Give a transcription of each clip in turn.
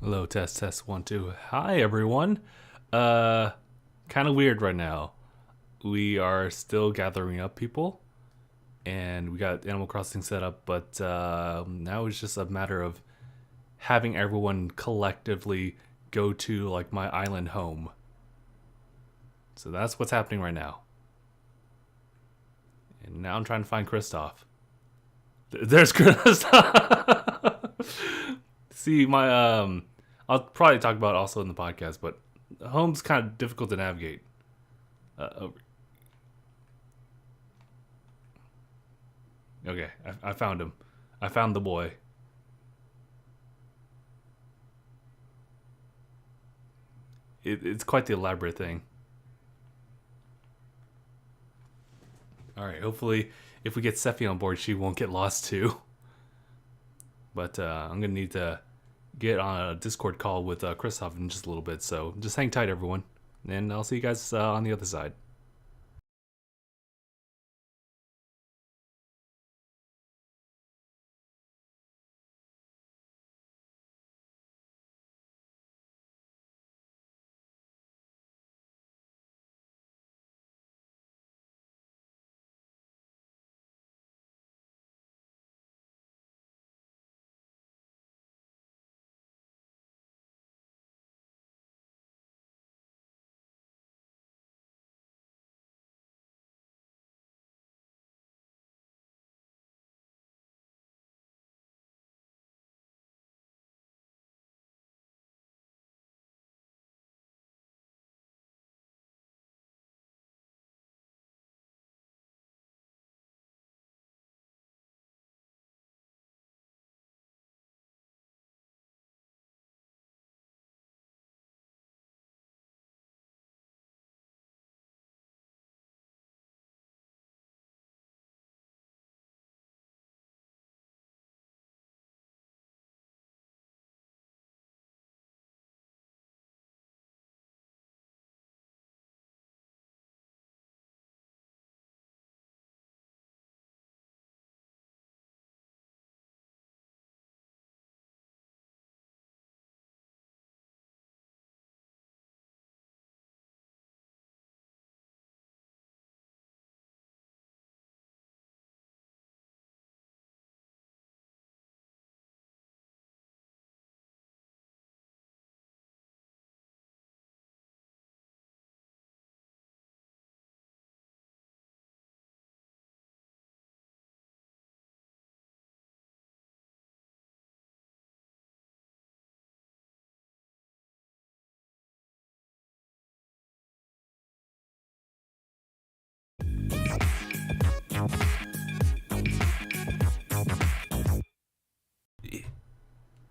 Hello, test, test, 1, 2. Hi, everyone. Uh, kind of weird right now. We are still gathering up people, and we got Animal Crossing set up, but now it's just a matter of having everyone collectively go to like my island home. So that's what's happening right now. And now I'm trying to find Kristoff. There's Kristoff. See, I'll probably talk about it also in the podcast, but home's kind of difficult to navigate. Over. Okay, I found him. I found the boy. It's quite the elaborate thing. All right, hopefully, if we get Sephi on board, she won't get lost too. But I'm gonna need to get on a Discord call with Christoph in just a little bit. So just hang tight, everyone, and I'll see you guys on the other side.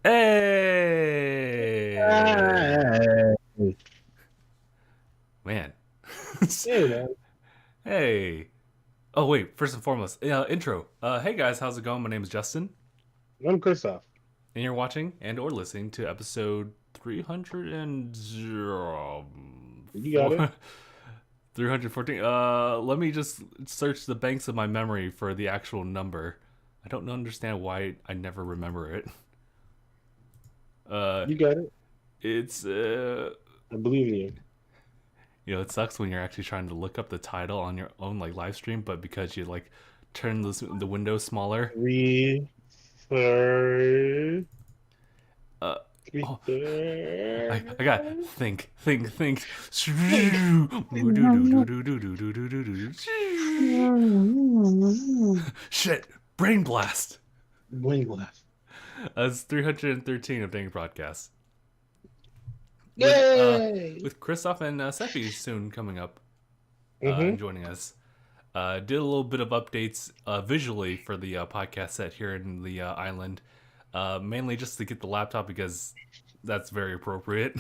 Hey, Hey, man. hey man, Hey. Oh wait, first and foremost, intro. Hey guys, how's it going? My name is Justin, I'm Christoph. and you're watching and or listening to episode 300 and You got it. four, 314. Let me just search the banks of my memory for the actual number. I don't understand why I never remember it. Uh, You got it. it's I believe in you. it sucks when you're actually trying to look up the title on your own like live stream, but because you like turn the window smaller. Three, third, Uh, three, oh, I got third. think. Shit, brain blast. Blink left. That's 313 of DangIT Productions with Yay! with Christoph and Sephi soon coming up and Mm-hmm. joining us. Did a little bit of updates visually for the podcast set here in the island, mainly just to get the laptop because that's very appropriate.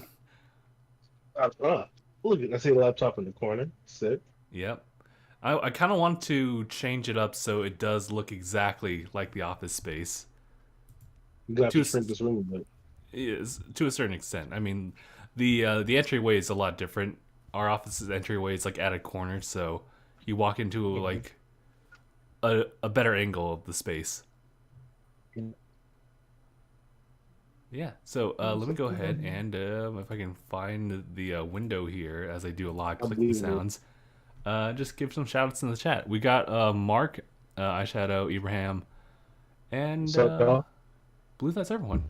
Look, I see the laptop in the corner. Sit. Yep. I kind of want to change it up so it does look exactly like the office space You got to to shrink this room a bit. is to a certain extent. I mean, the entryway is a lot different. Our office's entryway is like at a corner, so you walk into Mm-hmm. like a better angle of the space. Yeah. So let me go ahead and if I can find the window here as I do a lot of I clicking believe in you. sounds, just give some shout outs in the chat. We got Mark, Eyeshadow, Ibrahim, and What's up, y'all? I believe that's everyone.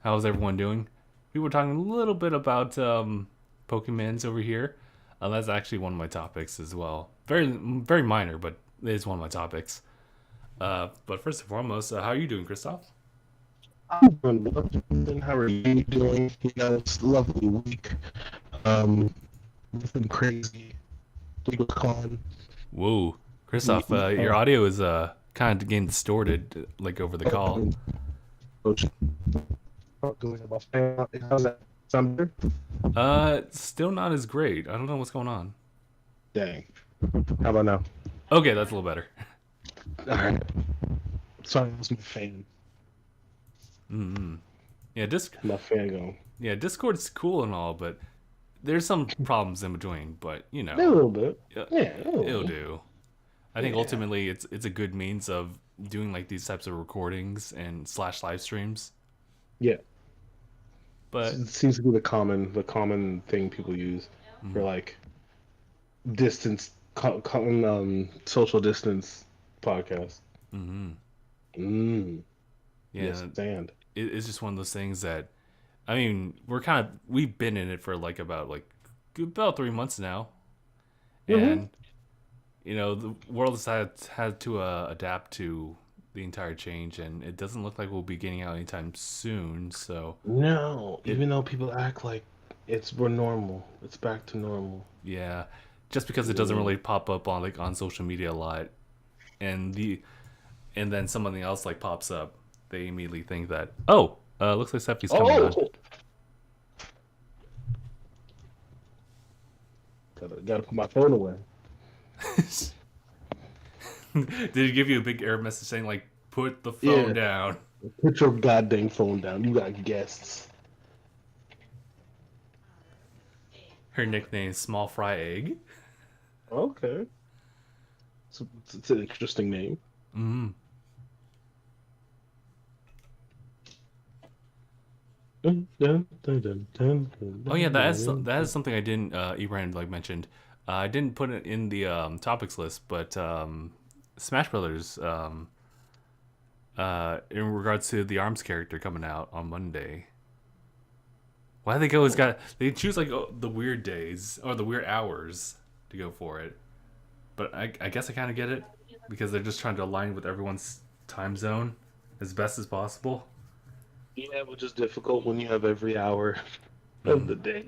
How's everyone doing? We were talking a little bit about Pokemons over here. That's actually one of my topics as well. Very minor, but it is one of my topics. But first and foremost, how are you doing, Christoph? I'm doing well. How are you doing? It's a lovely week. Um, nothing crazy. We were calling. Whoa, We, Christoph, we, your audio is kind of getting distorted, like over the call. um, coach. How's that sound better? Still not as great. I don't know what's going on. Dang. How about now? Okay, that's a little better. All right. Sorry, that's my fan. Mm-hmm. Yeah, My fan going. Discord's cool and all, but there's some problems in between. But A little bit. uh, Yeah, a it'll little. do. I think Yeah. ultimately it's a good means of doing like these types of recordings and slash live streams. Yeah. But It seems to be the common thing people use for mm, like distance, social distance podcast. mm-hmm. Mm. Yes, Yeah, sand. it's just one of those things that I mean we've been in it for like about 3 months now, Mm-hmm. and the world has had to adapt to the entire change, and it doesn't look like we'll be getting out anytime soon. So No, it even though people act like we're normal, it's back to normal. yeah, just because it doesn't Mm. really pop up on on social media a lot, and then something else like pops up, they immediately think that looks like Seppi's coming on. Oh, gotta put my phone away. Did he give you a big error message saying like put the phone Yeah, down? put your goddamn phone down. You got guests. Her nickname is Small Fry Egg. Okay, it's an interesting name. Mm. Dun, dun, dun, dun, dun, dun, Oh yeah, dun, dun, that is dun. something I didn't Ibrahim like mentioned. I didn't put it in the topics list, but Smash Brothers in regards to the Arms character coming out on Monday. Why they always got they choose like the weird days or the weird hours to go for it. But I guess I kind of get it because they're just trying to align with everyone's time zone as best as possible. Yeah, which is difficult when you have every hour of Mm-hmm. the day.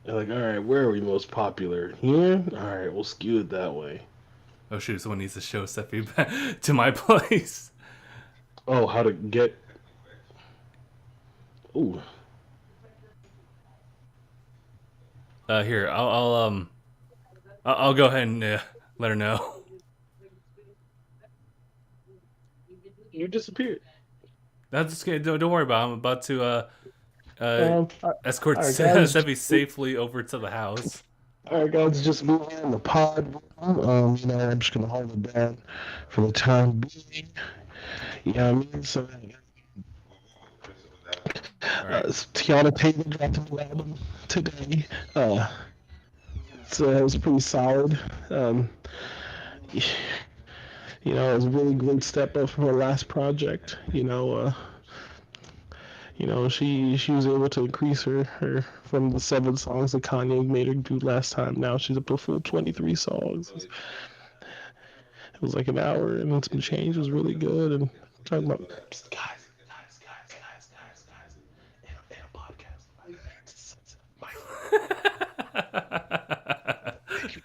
They're like, all right, where are we most popular? Here? All right, we'll skew it that way. Oh shoot! Someone needs to show Steffi back to my place. Oh, how to get. Ooh, Here, I'll go ahead and let her know. you disappeared. That's okay. Don't worry about it. I'm about to uh, Um, all escort right, guys. Steffi safely over to the house. All right, guys, just moving in the pod. I'm just gonna hold it down for the time being. You know what I mean? So, All right. Tiana Taylor dropped a new album today. So it was pretty solid. Um, it was a really great step up from her last project. She was able to increase her from the 7 songs that Kanye made her do last time. Now she's up to a full 23 songs. It was like an hour and some change. It was really good. And talking about guys, in a podcast. Thank you,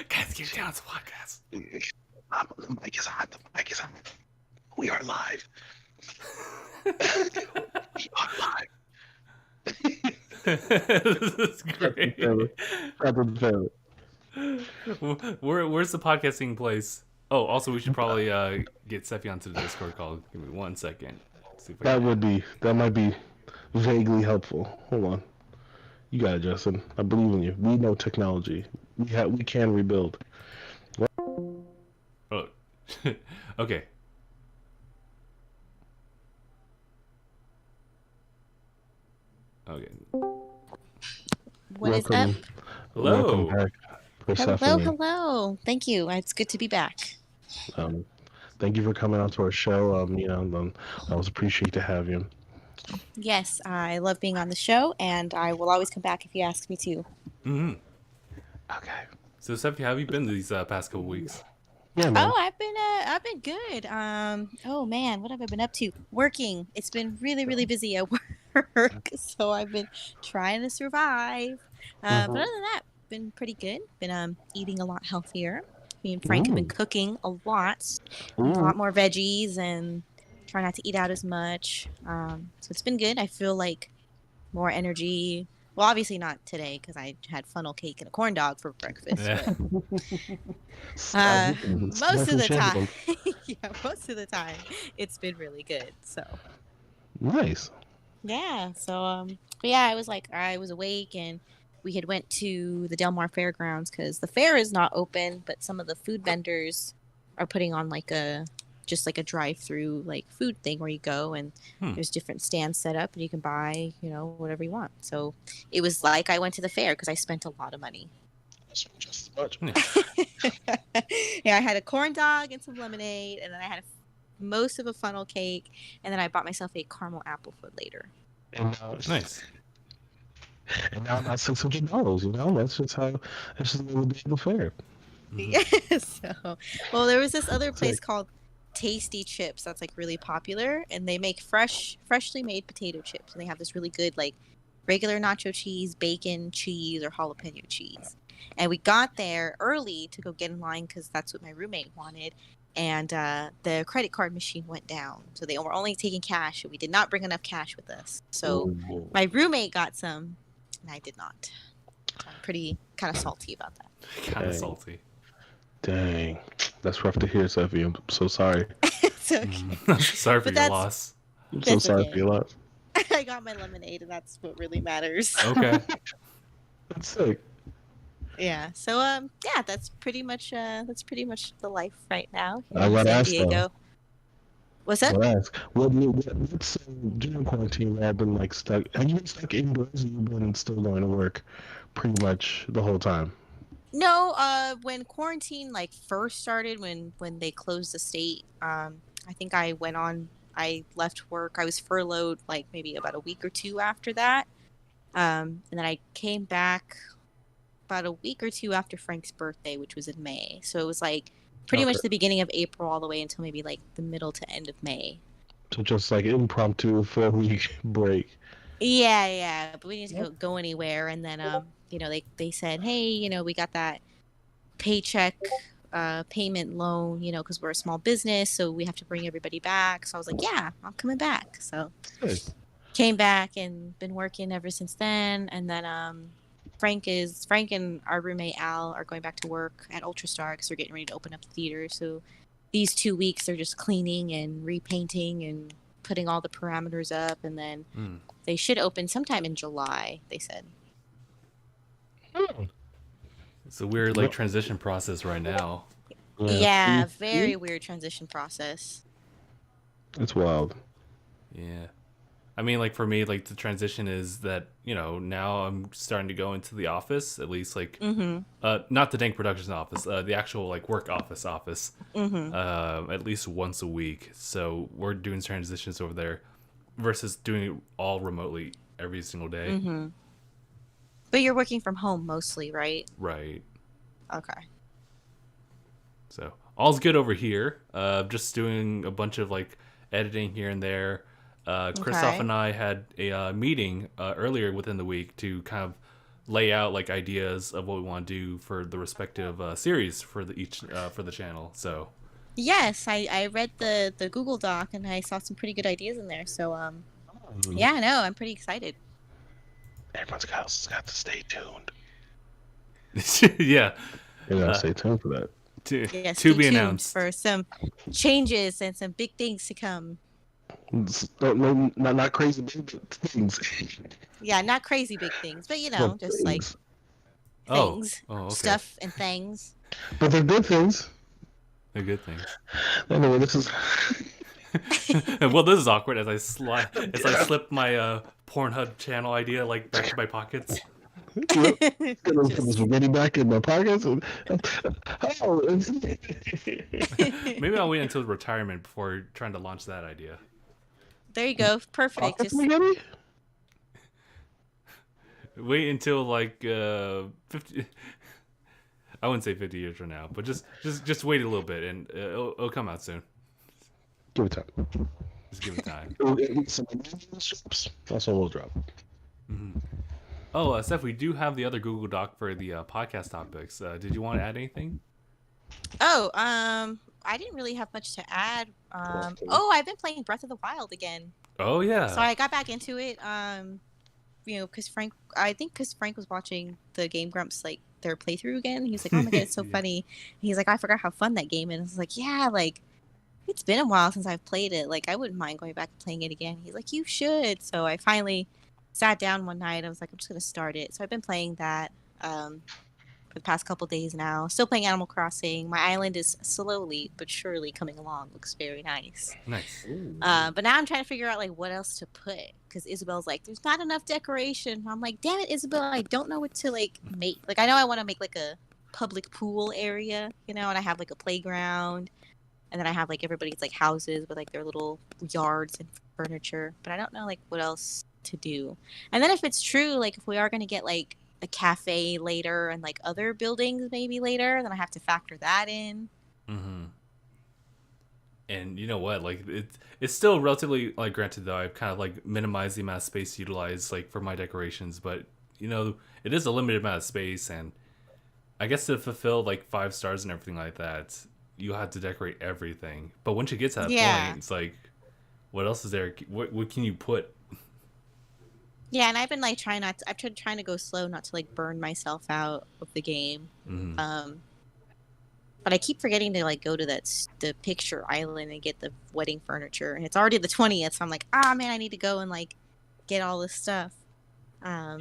Guys, get down to the podcast. The mic is on. The mic is on. We are live. We are live. This is great. Where's the podcasting place? Oh, also we should probably get Steffi onto the Discord call. Give me 1 second. See if I can. That might be vaguely helpful. Hold on. You got it, Justin. I believe in you. We know technology. We can rebuild. Oh, okay. Okay. What is up? Welcome Hello. back, Hello, Persephone. hello. Thank you. It's good to be back. Um, Thank you for coming out to our show. I always appreciate to have you. Yes, I love being on the show, and I will always come back if you ask me to. Hmm. Okay. So, Steph, how have you been these past couple weeks? Yeah, man. Oh, I've been good. Oh man, what have I been up to? Working. It's been really busy at work, so I've been trying to survive. But other than that, been pretty good. Been eating a lot healthier. Me and Frank have been Ooh. cooking a lot, a Ooh. lot more veggies, and try not to eat out as much. So it's been good. I feel like more energy. Well, obviously not today because I had funnel cake and a corn dog for breakfast, Yeah. but most of Smashing the time, champion. yeah, most of the time, it's been really good. So Nice. yeah, so but yeah, I was awake and we had went to the Del Mar Fairgrounds because the fair is not open, but some of the food vendors are putting on like a just like a drive-through like food thing where you go and Hmm. there's different stands set up and you can buy whatever you want. So it was like I went to the fair because I spent a lot of money. Just as much. Yeah, I had a corn dog and some lemonade, and then I had most of a funnel cake, and then I bought myself a caramel apple foot later. And now, Nice. and now I'm at $600. That's just how. That's just the day of the fair. Yeah. So, well, there was this other place Sick. called Tasty Chips that's like really popular, and they make freshly made potato chips, and they have this really good like regular nacho cheese, bacon, cheese, or jalapeno cheese. And we got there early to go get in line because that's what my roommate wanted. And the credit card machine went down, so they were only taking cash, and we did not bring enough cash with us. So Ooh. my roommate got some, and I did not. I'm pretty kind of salty about that. Kind of Dang. salty. Dang. That's rough to hear, Sophie. I'm so sorry. It's okay. Sorry for But your that's- loss. I'm so That's sorry okay. for your loss. I got my lemonade, and that's what really matters. Okay. That's sick. Yeah. So yeah, that's pretty much the life right now here I in gotta San ask, though. Diego. What's that? I'll ask. What's during quarantine? I've been like stuck. Have you been stuck indoors? Or you've been still going to work, pretty much the whole time. No, when quarantine like first started, when they closed the state, I think I left work. I was furloughed like maybe about a week or two after that. And then I came back about a week or two after Frank's birthday, which was in May. So it was like pretty much Okay. the beginning of April all the way until maybe like the middle to end of May. So just like impromptu 4-week break. Yeah, but we didn't go anywhere. And then, they said, hey, we got that paycheck payment loan, because we're a small business, so we have to bring everybody back. So I was like, yeah, I'm coming back. So Good. came back and been working ever since then. And then Frank and our roommate Al are going back to work at Ultrastar because they're getting ready to open up the theater. So these 2 weeks they're just cleaning and repainting and putting all the parameters up, and then they should open sometime in July, they said. It's a weird like transition process right now. Yeah, very weird transition process. It's wild. Yeah. I mean, like for me, like the transition is that, now I'm starting to go into the office, at least like not the DangIT Productions office, the actual like work office, at least once a week. So we're doing transitions over there versus doing it all remotely every single day. But you're working from home mostly, right? Right. Okay. So all's good over here. Just doing a bunch of like editing here and there. Christoph and I had a meeting earlier within the week to kind of lay out like ideas of what we want to do for the respective series for the channel. So yes, I read the Google Doc and I saw some pretty good ideas in there. So yeah, no, I'm pretty excited. Everyone's got to stay tuned. yeah, You gotta stay tuned for that. to Yes, be stay tuned announced. for some changes and some big things to come. No, not crazy big things. Yeah, not crazy big things, but Well, just like things. things, Oh, okay. stuff and things. But they're good things. They're good things. Anyway, this is. Well, this is awkward as I slip my Pornhub channel idea, like back to my pockets. Yep. Gonna put this spaghetti back in my pockets. And, Maybe I'll wait until retirement before trying to launch that idea. There you go. Perfect. pocket spaghetti? Wait until like 50. I wouldn't say 50 years from now, but just wait a little bit, and it'll come out soon. Give it time. Just give it time. That's all we'll drop. Mm-hmm. Oh, Steph, we do have the other Google Doc for the podcast topics. Did you want to add anything? Oh, I didn't really have much to add. I've been playing Breath of the Wild again. Oh yeah. So I got back into it. Because Frank was watching the Game Grumps like their playthrough again. He was like, "Oh my god, it's so funny." And he's like, "I forgot how fun that game is." I was like, "Yeah, like it's been a while since I've played it. Like I wouldn't mind going back and playing it again." He's like, "You should." So I finally sat down one night. I was like, "I'm just gonna start it." So I've been playing that for the past couple days now. Still playing Animal Crossing. My island is slowly but surely coming along. Looks very nice. Nice. But now I'm trying to figure out like what else to put, because Isabel's like, "There's not enough decoration." I'm like, "Damn it, Isabel! I don't know what to like make. Like I know I want to make like a public pool area, and I have like a playground, and then I have like everybody's like houses with like their little yards and furniture. But I don't know like what else to do. And then if it's true, like if we are gonna get like a cafe later and like other buildings maybe later, then I have to factor that in. Mm-hmm. And you know what? Like it's still relatively like, granted though, I've kind of like minimized the amount of space utilized like for my decorations, but it is a limited amount of space, and I guess to fulfill like 5 stars and everything like that, you have to decorate everything. But once you get to that point, it's like, what else is there? What can you put? Yeah, and I've been like trying to go slow, not to like burn myself out of the game. Mm-hmm. But I keep forgetting to like go to the picture island and get the wedding furniture, and it's already the 20th. So I'm like, man, I need to go and like get all this stuff. But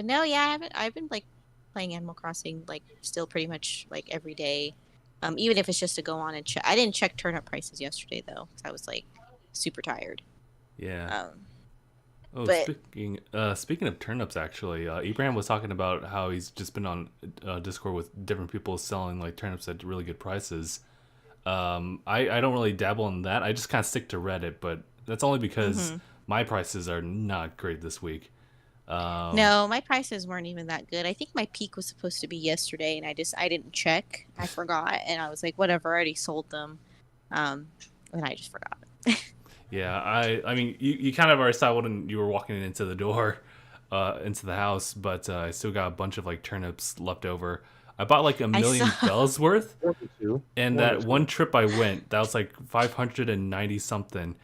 no, yeah, I've been like playing Animal Crossing like still pretty much like every day, even if it's just to go on and check. I didn't check turnip prices yesterday though, because I was like super tired. Yeah. But speaking of turnips, actually, Ibrahim was talking about how he's just been on Discord with different people selling like turnips at really good prices. I don't really dabble in that. I just kind of stick to Reddit, but that's only because my prices are not great this week. No, my prices weren't even that good. I think my peak was supposed to be yesterday, and I didn't check. I forgot, and I was like, whatever, I already sold them, and I just forgot. Yeah, I mean, you kind of already saw when you were walking into the door, into the house, but I still got a bunch of like turnips left over. I bought like $1 million bells worth, and that one trip I went, that was like 590 something,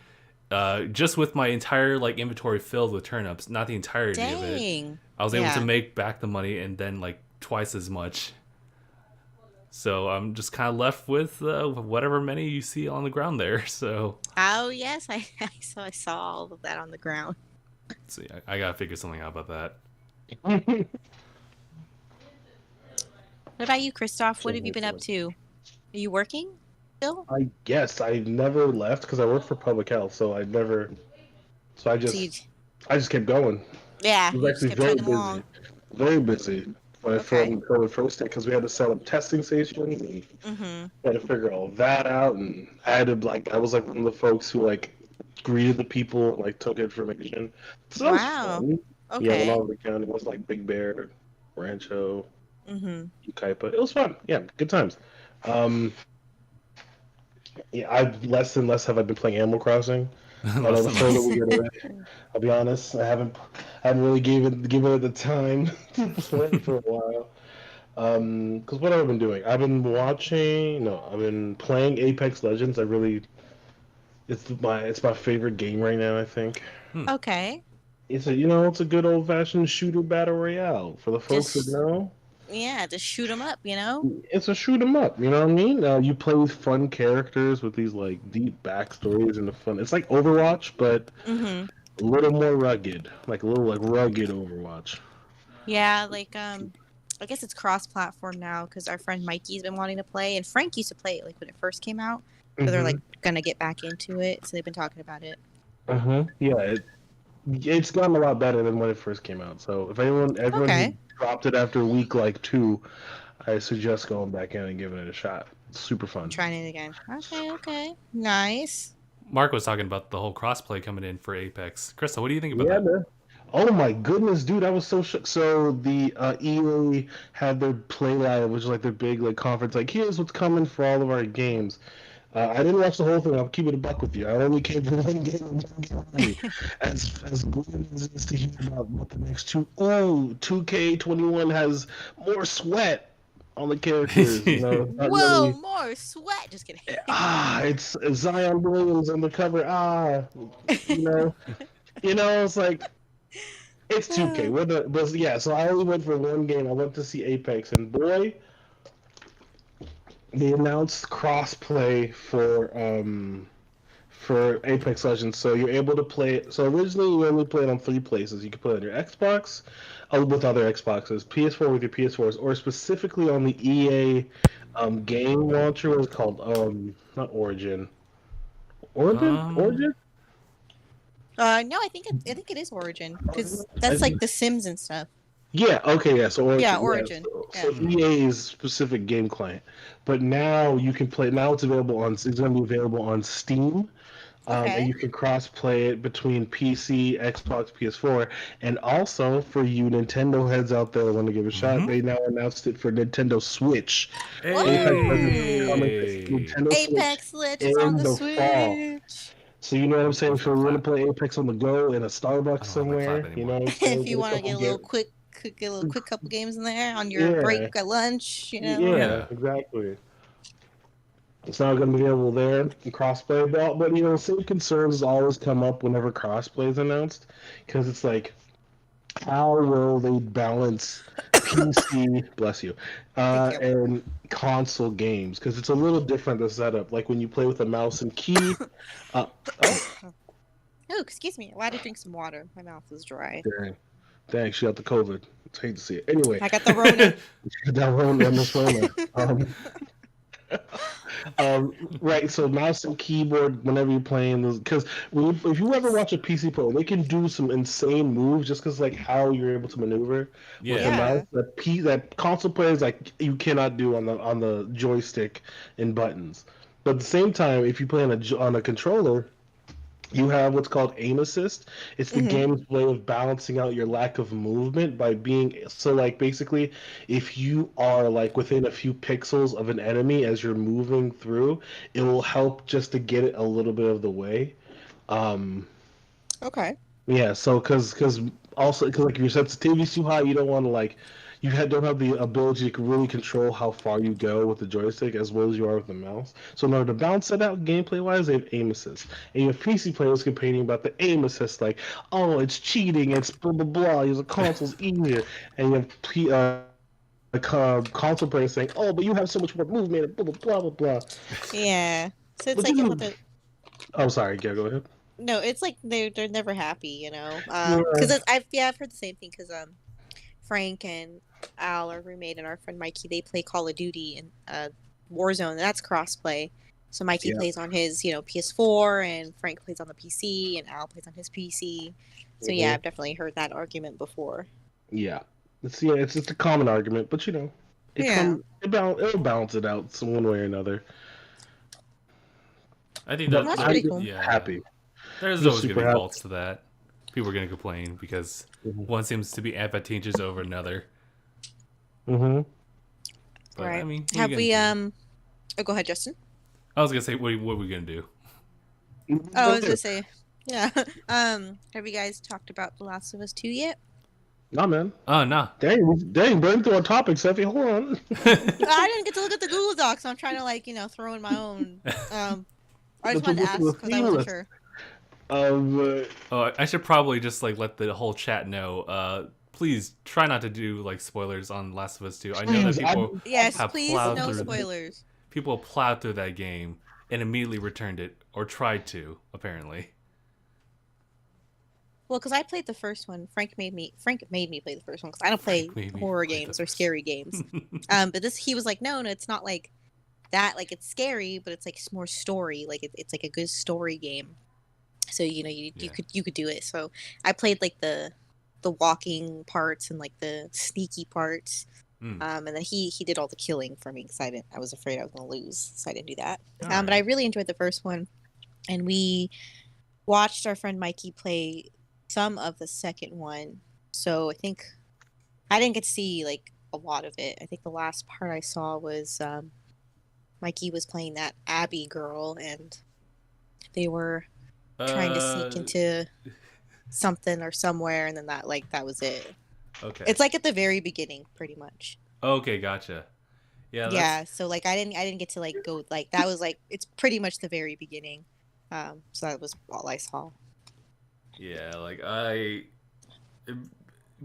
just with my entire like inventory filled with turnips, not the entirety of it. I was able to make back the money and then like twice as much. So I'm just kind of left with whatever many you see on the ground there. So. Oh yes, I saw all of that on the ground. Let's see, I gotta figure something out about that. What about you, Christoph? What have you been up to? Are you working still? I guess I never left because I work for public health, so I just kept going. Yeah, it was actually very busy. Very busy. When I first hit, because we had to set up testing stations, and had to figure all that out, and I was like one of the folks who like greeted the people and like took information. So that was fun. Okay. Yeah, when I was in the county, it was like Big Bear, Rancho, Ukaipa. It was fun. Yeah, good times. Yeah, less and less have I been playing Animal Crossing. I'll be honest, I haven't really given it the time to play for a while. Because what have I been doing? I've been playing Apex Legends. It's my favorite game right now, I think. Okay. It's a good old fashioned shooter battle royale for the folks that know. Yeah, just shoot 'em up, It's a shoot 'em up, you know what I mean? You play with fun characters with these like deep backstories and the fun. It's like Overwatch, but a little more rugged, like a little like rugged Overwatch. Yeah, like I guess it's cross-platform now because our friend Mikey's been wanting to play, and Frank used to play it like when it first came out. So they're like gonna get back into it, so they've been talking about it. Yeah, It's gotten a lot better than when it first came out. So if everyone who Okay. dropped it after week like 2, I suggest going back in and giving it a shot. It's super I'm fun. trying it again. Okay, okay. Nice. Mark was talking about the whole crossplay coming in for Apex. Krista, what do you think about Yeah, that? man. Oh my goodness, dude! I was so shook. So the EA had their Play Live, which is like their big like conference. Like, here's what's coming for all of our games. I didn't watch the whole thing. I'll keep it a buck with you. I only came for one game and one game only. As good as it is to hear about what the next 2K21 has more sweat on the characters. You know, it's not Whoa, really. more sweat. Just kidding. It's Zion Williams on the cover. You know, it's like it's 2K. But yeah. So I only went for one game. I went to see Apex, and boy, they announced crossplay for Apex Legends. So you're able to play it. So originally you only played on 3 places. You could play it on your Xbox, with other Xboxes, PS4 with your PS4s, or specifically on the EA game launcher. What is it called? Not Origin. Um, Origin. No, I think it is Origin because I that's like think- The Sims and stuff. Yeah. Okay. Yeah. So Origin. Yeah, Yeah. Origin. So Yeah. EA's specific game client, but now you can play. Now it's available on. It's going to be available on Steam. And Okay. you can cross play it between PC, Xbox, PS4, and also for you Nintendo heads out there that want to give it a shot, they now announced it for Nintendo Switch. Apex Legends is coming to hey. Nintendo Switch Apex Legends on in the the fall. Switch. So you know what I'm saying? Where's So my you want to clap? play Apex on the go in a I Starbucks don't have my clap somewhere, you know anymore. what I'm If saying? you Get a want to couple get a little get a little quick couple games in there on your break Yeah, at lunch, yeah, Yeah. exactly. It's not going to be able there in crossplay, but same concerns always come up whenever crossplay is announced, because it's like, how will they balance PC, bless you, Thank you. and console games? Because it's a little different the setup. Like when you play with a mouse and key. Uh, oh, Oh, excuse me. I had to drink some water. My mouth is dry. dang, she got the COVID. It's hate to see it. Anyway, I got the Rona. that Rona, Miss Rona. Right. So mouse and keyboard whenever you're playing those, because if you ever watch a PC pro, they can do some insane moves just because like how you're able to maneuver with the Yeah. mouse. Yeah. That console players like you cannot do on the joystick and buttons. But at the same time, if you play on a controller, you have what's called aim assist. It's the Hmm. game's way of balancing out your lack of movement by being so like basically if you are like within a few pixels of an enemy as you're moving through, it will help just to get it a little bit of the way. Um Okay. yeah, so because also because like if your sensitivity's too high, you don't want to like don't have the ability to really control how far you go with the joystick as well as you are with the mouse. So in order to balance that out gameplay wise, they have aim assist. And you have PC players complaining about the aim assist, like, oh, it's cheating, it's blah blah blah. Use a console's easier, and you have console players saying, oh, but you have so much more movement, and blah blah blah blah blah. Yeah. So it's But like oh, sorry, yeah, go ahead. no, it's like they're never happy, Yeah. because I've heard the same thing because Frank and Al, our roommate, and our friend Mikey, they play Call of Duty and Warzone, and that's crossplay. So Mikey Yeah. plays on his, PS4, and Frank plays on the PC, and Al plays on his PC. So yeah, Mhm. I've definitely heard that argument before. Yeah, it's just a common argument, but Yeah. it'll balance it out some one way or another. I think But That's that pretty I'm cool. yeah. happy. There's Just always going to super be happy. faults to that. People are going to complain because Mhm. one seems to be advantageous over another. Mm-hmm. But Right. I mean, what are Have you we gonna do? Oh, go ahead, Justin. I was gonna say, what are we gonna do? Oh, I was gonna say, yeah. Have you guys talked about The Last of Us 2 yet? Nah, man. Oh no. Dang, burn through our topic, Steffi. Hold on. I didn't get to look at the Google Docs, so I'm trying to throw in my own. I just wanted to ask because I wasn't sure. Oh, I should probably just let the whole chat know. Please try not to do spoilers on Last of Us 2. I know that Please, people Yes, have please, plowed no through spoilers. people plowed through that game and immediately returned it or tried to, apparently. Well, because I played the first one. Frank made me play the first one because I don't play Frank made me horror play the games or first scary games. But he was like, no, it's not like that. Like it's scary, but it's like more story. Like it's like a good story game. So you could do it. So I played like the walking parts and like the sneaky parts. And then he did all the killing for me because I was afraid I was gonna lose, so I didn't do that. But I really enjoyed the first one, and we watched our friend Mikey play some of the second one. So I think I didn't get to see like a lot of it. I think the last part I saw was Mikey was playing that Abby girl, and they were trying to sneak into something or somewhere, and then that was it. Okay. It's like at the very beginning, pretty much. Okay, gotcha. Yeah. Yeah. So like I didn't get to like go like that was like it's pretty much the very beginning. So that was all I saw. Yeah, like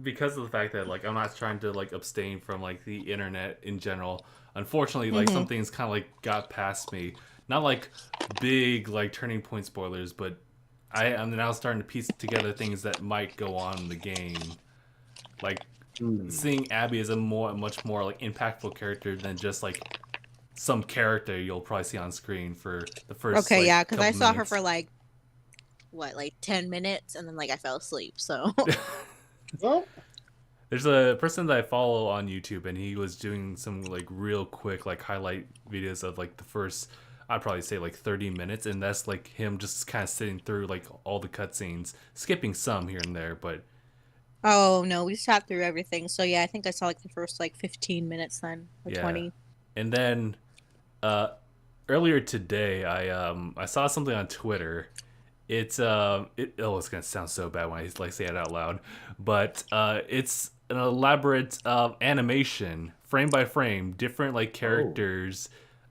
because of the fact that like I'm not trying to like abstain from like the internet in general. Unfortunately, like some things kind of like got past me. Not like big like turning point spoilers, but I'm now starting to piece together things that might go on in the game. Like seeing Abby as a much more like impactful character than just like some character you'll probably see on screen for the first. Okay, like, yeah, because I saw her minutes. for like 10 minutes, and then like I fell asleep. So. Well, There's a person that I follow on YouTube, and he was doing some like real quick like highlight videos of like the first, I'd probably say like 30 minutes, and that's like him just kind of sitting through like all the cutscenes, skipping some here and there, but. Oh no, we sat through everything. So yeah, I think I saw like the first like 15 minutes then, or 20. And then earlier today, I saw something on Twitter. It's it's gonna sound so bad when I like say it out loud, but it's an elaborate animation, frame by frame, different like characters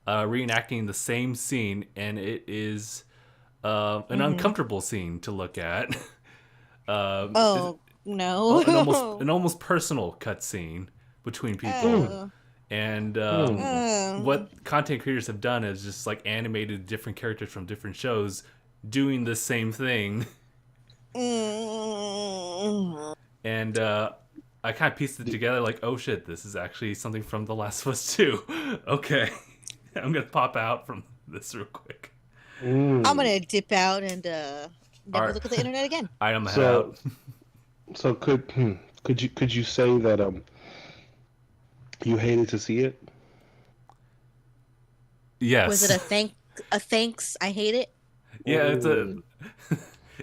reenacting the same scene, and it is an uncomfortable scene to look at. Oh no! An almost personal cutscene between people. And what content creators have done is just like animated different characters from different shows doing the same thing. And I kind of pieced it together like, oh shit, this is actually something from The Last of Us 2. Okay. I'm going to pop out from this real quick. I'm going to dip out and never look at the internet again. I'm head out. So could you say that you hated to see it? Yes. Was it a thanks? I hate it. Yeah,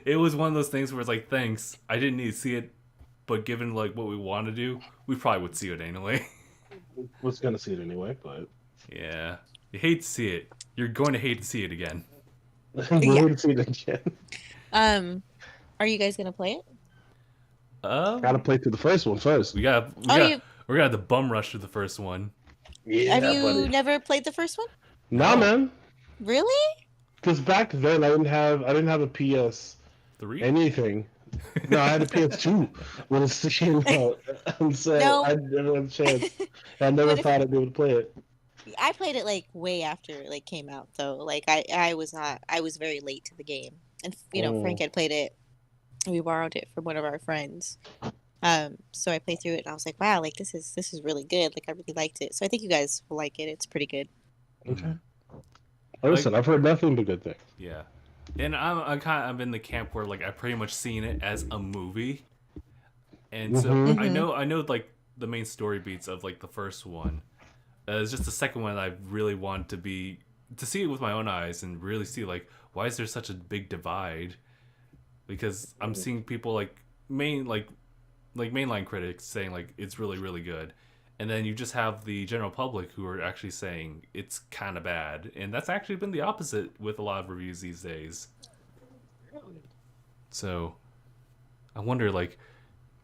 it was one of those things where it's like, thanks, I didn't need to see it, but given like what we want to do, we probably would see it anyway. Was gonna see it anyway, but yeah, you hate to see it. You're going to hate to see it again. We're going to see it again. Are you guys gonna play it? Gotta play through the first one first. We're gonna have the bum rush to the first one. Yeah, have you never played the first one? Nah, man. Really? Because back then I didn't have a PS3 anything. No, I had a PS2 when it came out, and so I never had a chance. I never thought I'd be able to play it. I played it like way after it like came out though. Like I was very late to the game, and Frank had played it. We borrowed it from one of our friends. So I played through it, and I was like, wow, like this is really good. Like I really liked it. So I think you guys will like it. It's pretty good. Okay. Listen, I've heard nothing but good things. Yeah, and I'm in the camp where like I've pretty much seen it as a movie, and so I know like the main story beats of like the first one. It's just the second one that I really want to see it with my own eyes and really see like why is there such a big divide? Because I'm seeing people like mainline critics saying like it's really really good. And then you just have the general public who are actually saying it's kind of bad. And that's actually been the opposite with a lot of reviews these days. So I wonder, like,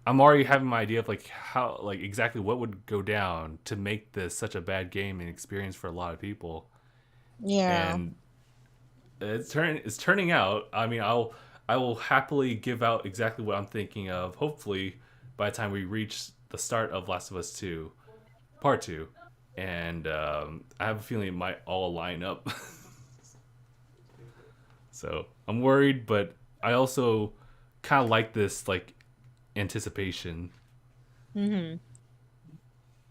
I'm already having my idea of like how, like, exactly what would go down to make this such a bad game and experience for a lot of people. Yeah. And it's turning out. I mean, I will happily give out exactly what I'm thinking of. Hopefully, by the time we reach the start of Last of Us 2. Part 2, and I have a feeling it might all line up. So I'm worried, but I also kind of like this like anticipation.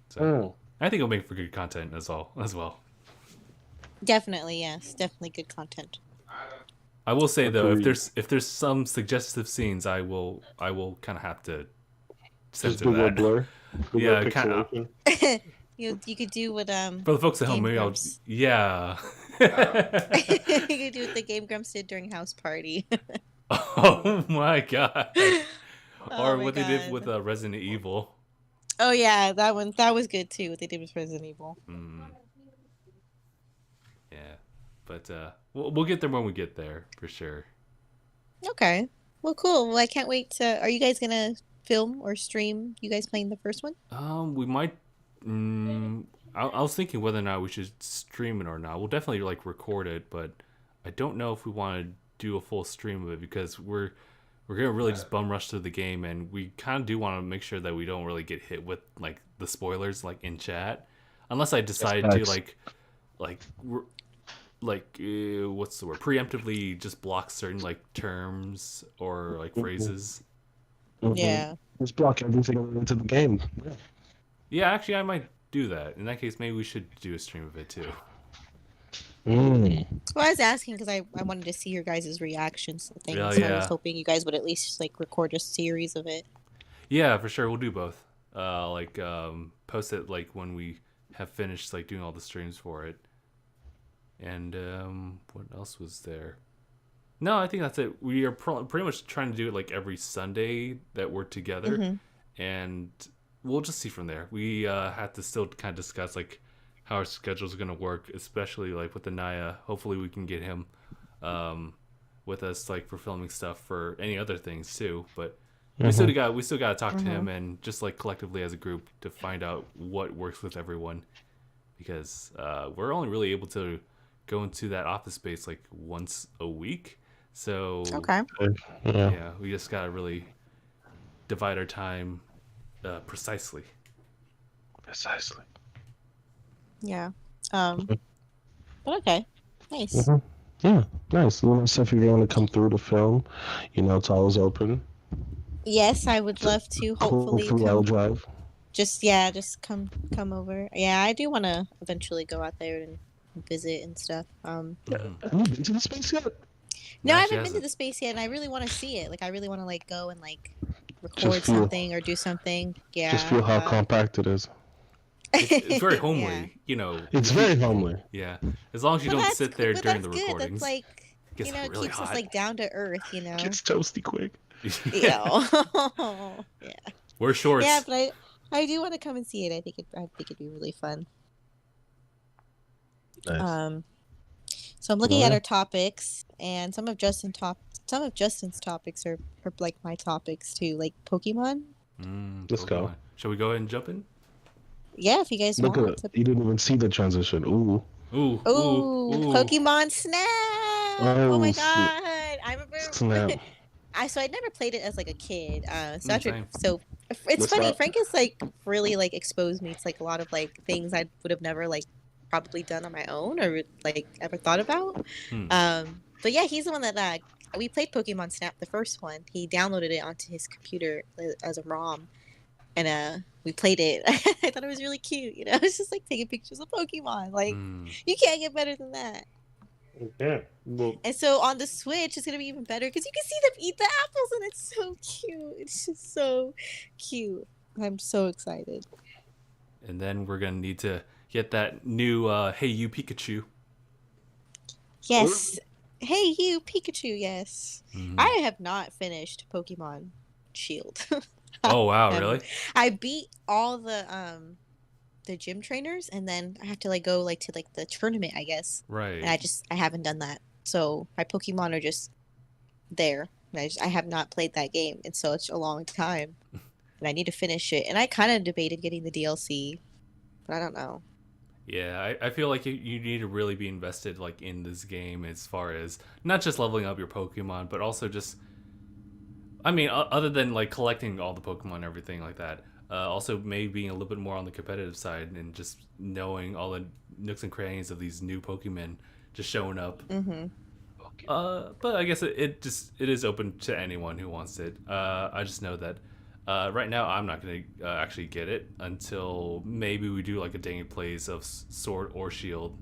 So I think it'll make for good content as well. Definitely, yes, definitely good content. I will say though, Agreed. if there's some suggestive scenes, I will kind of have to Just censor do a that. blur. Do Yeah, a kind of. pixelation. You could do what For the folks at home, Game maybe I'll. Grumps. Yeah. You could do what the Game Grumps did during House Party. Oh my god. Oh Or my what they did with god. Resident Evil. Oh yeah, that was good too. What they did with Resident Evil. Mm, yeah, but we'll get there when we get there for sure. Okay. Well, cool. Well, I can't wait to. Are you guys gonna film or stream? You guys playing the first one? We might. I was thinking whether or not we should stream it or not. We'll definitely like record it, but I don't know if we want to do a full stream of it because we're gonna really just bum rush through the game, and we kind of do want to make sure that we don't really get hit with like the spoilers like in chat, unless I decide to like what's the word, preemptively just block certain like terms or like phrases. Yeah. Just block everything into the game. Yeah. Yeah, actually, I might do that. In that case, maybe we should do a stream of it too. Well, I was asking because I wanted to see your guys' reactions to things. Yeah, So I was yeah. hoping you guys would at least like record a series of it. Yeah, for sure, we'll do both. Post it like when we have finished like doing all the streams for it. And what else was there? No, I think that's it. We are pretty much trying to do it like every Sunday that we're together, and we'll just see from there. We have to still kind of discuss like how our schedules are going to work, especially like with Anaya. Hopefully, we can get him with us like for filming stuff for any other things too. But we still got to talk to him and just like collectively as a group to find out what works with everyone, because we're only really able to go into that office space like once a week. So yeah, we just gotta really divide our time precisely. Yeah. But okay. Nice. Yeah, nice. Well, so if you're going to come through the film, it's always open. Yes, I would love to. Hopefully, Through L Drive. just come over. Yeah, I do want to eventually go out there and visit and stuff. Have you been to the space yet? No, I she haven't been to hasn't. the space yet, and I really want to see it. Like, I really want to like go and like record Just feel- something or do something. Yeah. Just feel how compact it is. It's very homely, Yeah. you know. It's very homely. Yeah, as long as you But don't that's sit there but during that's the good. recordings. That's like Gets it really keeps us hot. like down to earth. It's toasty quick. Yeah. Yeah. Wear shorts. Yeah, but I do want to come and see it. I think it'd be really fun. Nice. So I'm looking at our topics, and some of Justin's topics are like my topics too, like Pokemon. Let's go. Pokemon. Shall we go ahead and jump in? Yeah, if you guys Look want. at it. You didn't even see the transition. Ooh. Ooh, Ooh, Pokemon Snap! Oh my god, I remember. Snap. So I'd never played it as like a kid. Same. So it's What's funny. that? Frank has like really like exposed me to like a lot of like things I would have never like probably done on my own or like ever thought about. But yeah, he's the one that we played Pokemon Snap, the first one. He downloaded it onto his computer as a ROM, and we played it. I thought it was really cute. You know, it's just like taking pictures of Pokemon. Like you can't get better than that. Yeah. Well, And so on the Switch, it's gonna be even better because you can see them eat the apples, and it's so cute. It's just so cute. I'm so excited. And then we're gonna need to get that new Hey You Pikachu. Yes. Hey, you Pikachu. Yes. I have not finished Pokemon Shield. Oh wow, really? I beat all the gym trainers, and then I have to like go like to like the tournament, I guess. Right. And I haven't done that. So my Pokemon are just there. And I have not played that game in such a long time. And I need to finish it. And I kind of debated getting the DLC, but I don't know. Yeah, I feel like you need to really be invested like in this game as far as not just leveling up your Pokemon, but also just, I mean, other than like collecting all the Pokemon and everything like that, also maybe being a little bit more on the competitive side and just knowing all the nooks and crannies of these new Pokemon just showing up. But I guess it is open to anyone who wants it. I just know that right now I'm not gonna actually get it until maybe we do like a DangIT Plays of Sword or Shield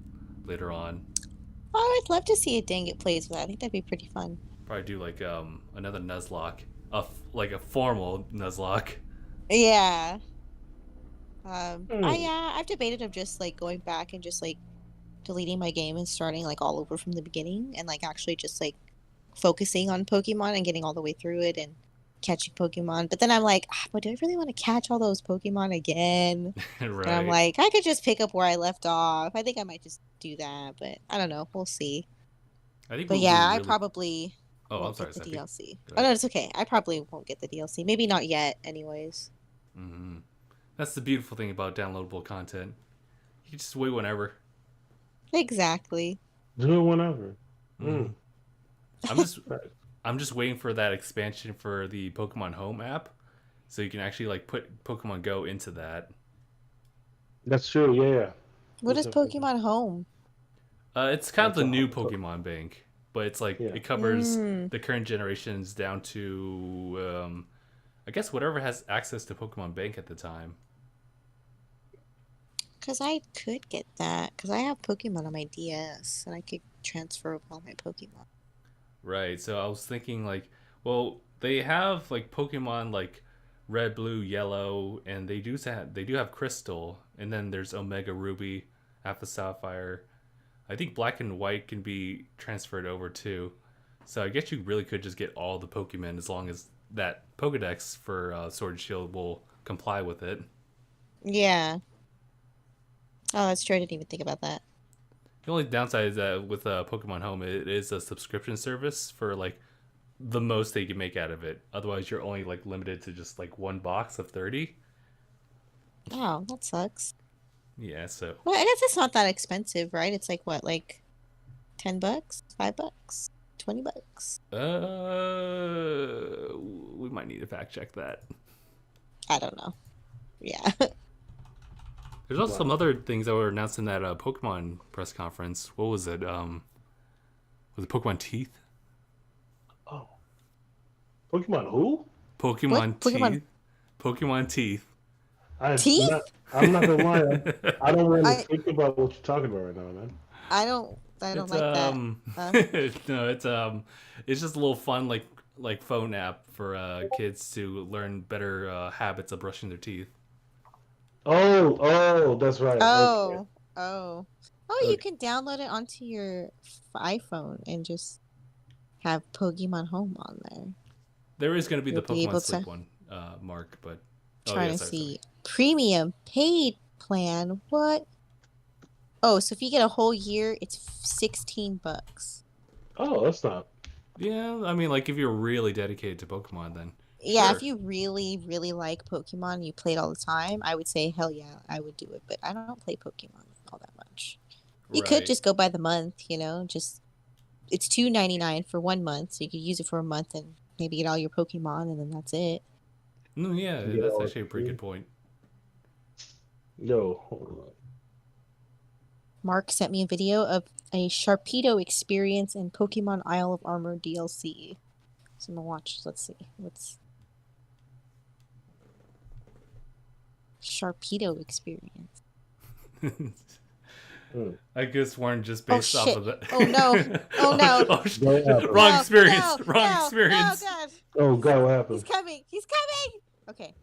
later on. Oh, I'd love to see a DangIT plays with that. I think that'd be pretty fun. Probably do like another Nuzlocke, like a formal Nuzlocke. Yeah. Hmm. I've debated of just like going back and just like deleting my game and starting like all over from the beginning and like actually just like focusing on Pokemon and getting all the way through it and catching Pokemon. But then I'm like, but do I really want to catch all those Pokemon again? And I'm Right. like, I could just pick up where I left off. I think I might just do that, but I don't know. We'll see. I think But what would be yeah, I really. probably Oh, I'm won't sorry, get the Seppi. DLC. Go Oh no, ahead. it's okay. I probably won't get the DLC. Maybe not yet, anyways. Hmm. That's the beautiful thing about downloadable content. You can just wait whenever. Exactly. Do it whenever. Hmm. I'm just I'm just waiting for that expansion for the Pokemon Home app, so you can actually like put Pokemon Go into that. That's true. Yeah. What is Pokemon Home? It's kind of It's the a new Pokemon Bank, but it's like yeah. it covers Mm. the current generations down to I guess whatever has access to Pokemon Bank at the time. Because I could get that. Because I have Pokemon on my DS, and I could transfer over all my Pokemon. Right. So I was thinking like, well, they have like Pokemon like Red, Blue, Yellow, and they do have Crystal, and then there's Omega Ruby, Alpha Sapphire. I think Black and White can be transferred over too. So I guess you really could just get all the Pokemon as long as that Pokedex for Sword and Shield will comply with it. Yeah. Oh, that's true. I didn't even think about that. The only downside is that with Pokemon Home, it is a subscription service for like the most they can make out of it. Otherwise, you're only like limited to just like one box of 30. Oh, that sucks. Yeah, so Well, I guess it's not that expensive, right? It's like what, like $10, $5, $20? we might need to fact check that. I don't know. Yeah. There's also some Wow. other things that were announced in that Pokemon press conference. What was it? Was it Pokemon Teeth? Oh, Pokemon who? What? Pokemon Pokemon Teeth. Pokemon Teeth. I've not. teeth? I'm not gonna lie. I don't really I think about what you're talking about right now, man. I don't It's like that. no, it's just a little fun like phone app for kids to learn better habits of brushing their teeth. That's right. Okay. Oh, oh. Oh, you Okay. can download it onto your iPhone and just have Pokemon Home on there. There is going to be You'll the be Pokemon able Sleep to one, Mark, but trying yeah, to sorry. see premium paid plan. What? Oh, so if you get a whole year, it's $16. Oh, that's not. Yeah, I mean, like if you're really dedicated to Pokemon, then Yeah, if sure. you really, really like Pokemon, you play it all the time, I would say hell yeah, I would do it. But I don't play Pokemon all that much. You could Right. just go by the month, just it's $2.99 for 1 month, so you could use it for a month and maybe get all your Pokemon, and then that's it. No, yeah, Get that's all actually a pretty good point. Yo, hold Mark sent me a video of a Sharpedo experience in Pokemon Isle of Armor DLC. So I'm gonna watch. Let's see. What's Sharpedo experience? on. I guess weren't just Oh based off shit! of the. Oh no! Oh no! What happened? Wrong No! experience. No! Wrong No! experience. Oh god! Oh God, what He's happened? coming! He's coming! Okay.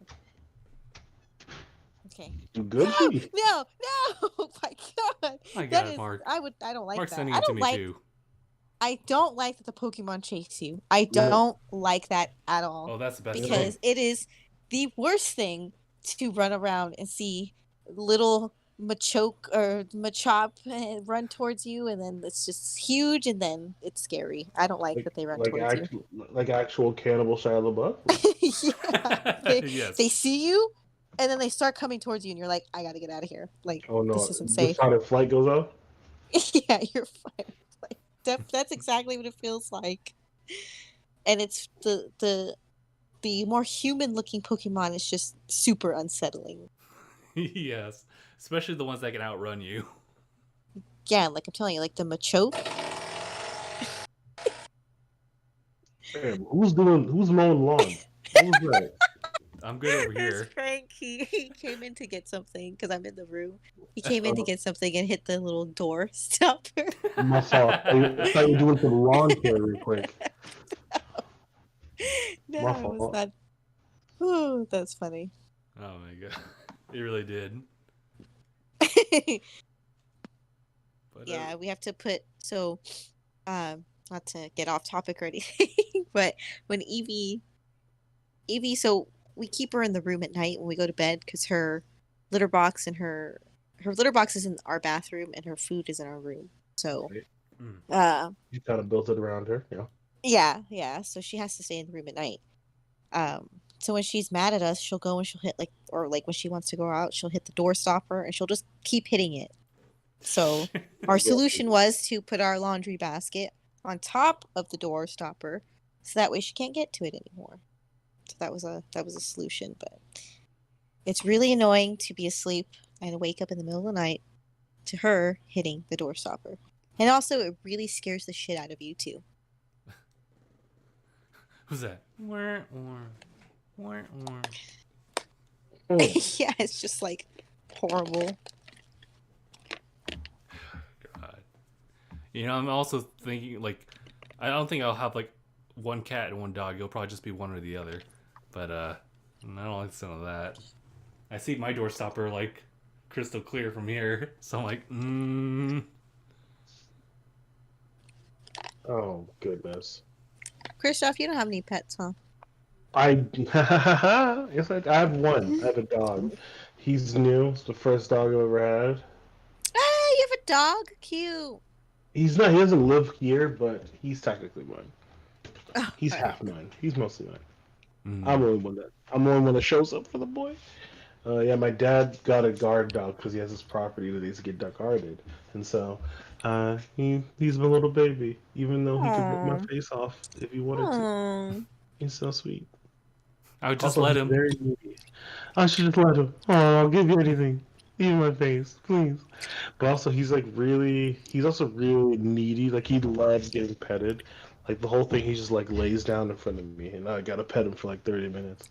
Okay. You No! good, P? No! No! Oh my god! My That God, is. Mark. I don't like Mark's that. sending I it to don't me like. too. I don't like that the Pokemon chase you. I Yeah. don't like that at all. Oh, that's the best Yeah. thing. Because it is the worst thing to run around and see little Machoke or Machop run towards you, and then it's just huge, and then it's scary. I don't like that they run towards Like actual cannibal Shia LaBeouf. you. Yeah, Yes. they see you, and then they start coming towards you, and you're like, I gotta get out of here. Like, Oh no, this isn't the safe. fight or flight goes off. Yeah, you're fine. Like, that's exactly what it feels like. And it's the more human looking Pokemon is just super unsettling. Yes, especially the ones that can outrun you. Yeah, like I'm telling you, like the Machoke. Damn, who's mowing lawn? What was that? I'm good over It's here. Frank. He came in to get something because I'm in the room. He came in to get something and hit the little door stopper. My fault. I thought you were doing some lawn care real quick. No, My it was fault. not. Ooh, that's funny. Oh my god, it really did. But Yeah, we have to put not to get off topic or anything, but when Evie, so we keep her in the room at night when we go to bed because her litter box and her litter box is in our bathroom and her food is in our room. So, Right. You kind of built it around her, yeah. So she has to stay in the room at night. So when she's mad at us, she'll go and she'll hit like when she wants to go out, she'll hit the door stopper and she'll just keep hitting it. So our solution was to put our laundry basket on top of the door stopper, so that way she can't get to it anymore. So that was a solution, but it's really annoying to be asleep and wake up in the middle of the night to her hitting the door stopper. And also it really scares the shit out of you too. Who's that? Yeah, it's just like horrible. God. You know, I'm also thinking like, I don't think I'll have like one cat and one dog. It'll probably just be one or the other. But I don't like some of that. I see my door stopper like crystal clear from here, so I'm like, Oh, goodness. Christoph, you don't have any pets, huh? Yes, I have one. I have a dog. He's new. It's the first dog I've ever had. Hey, you have a dog? Cute. He's not. He doesn't live here, but he's technically mine. Oh, He's right. half mine. He's mostly mine. mm. I'm the only one that shows up for the boy. Yeah, my dad got a guard dog because he has this property that needs to get guarded, and so he's my little baby. Even though he could rip my Aw. face off if he wanted to, Aw. he's so sweet. I would just Also, let he's him. very needy. I should just let him. Oh, I'll give you anything, even my face, please. But also, he's also really needy. Like he loves getting petted. Like the whole thing, he just like lays down in front of me, and I gotta pet him for like 30 minutes.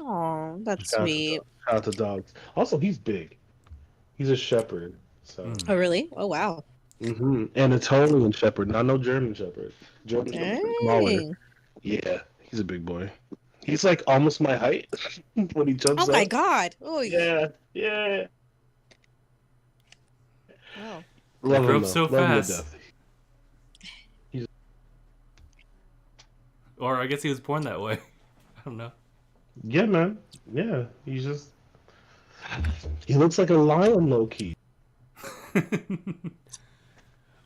Aw, that's Shout out to sweet. dogs. Shout out to dogs. Also, he's big. He's a shepherd. So. Oh, really? Oh, wow. And Italian shepherd, not no German shepherd. German shepherds are smaller. Dang. Yeah, he's a big boy. He's like almost my height when he jumps Oh my up. God. Oh, Yeah, yeah. wow. They Love grow him up though. so Love him to fast. death. Or I guess he was born that way. I don't know. Yeah, man. Yeah, he looks like a lion, low key.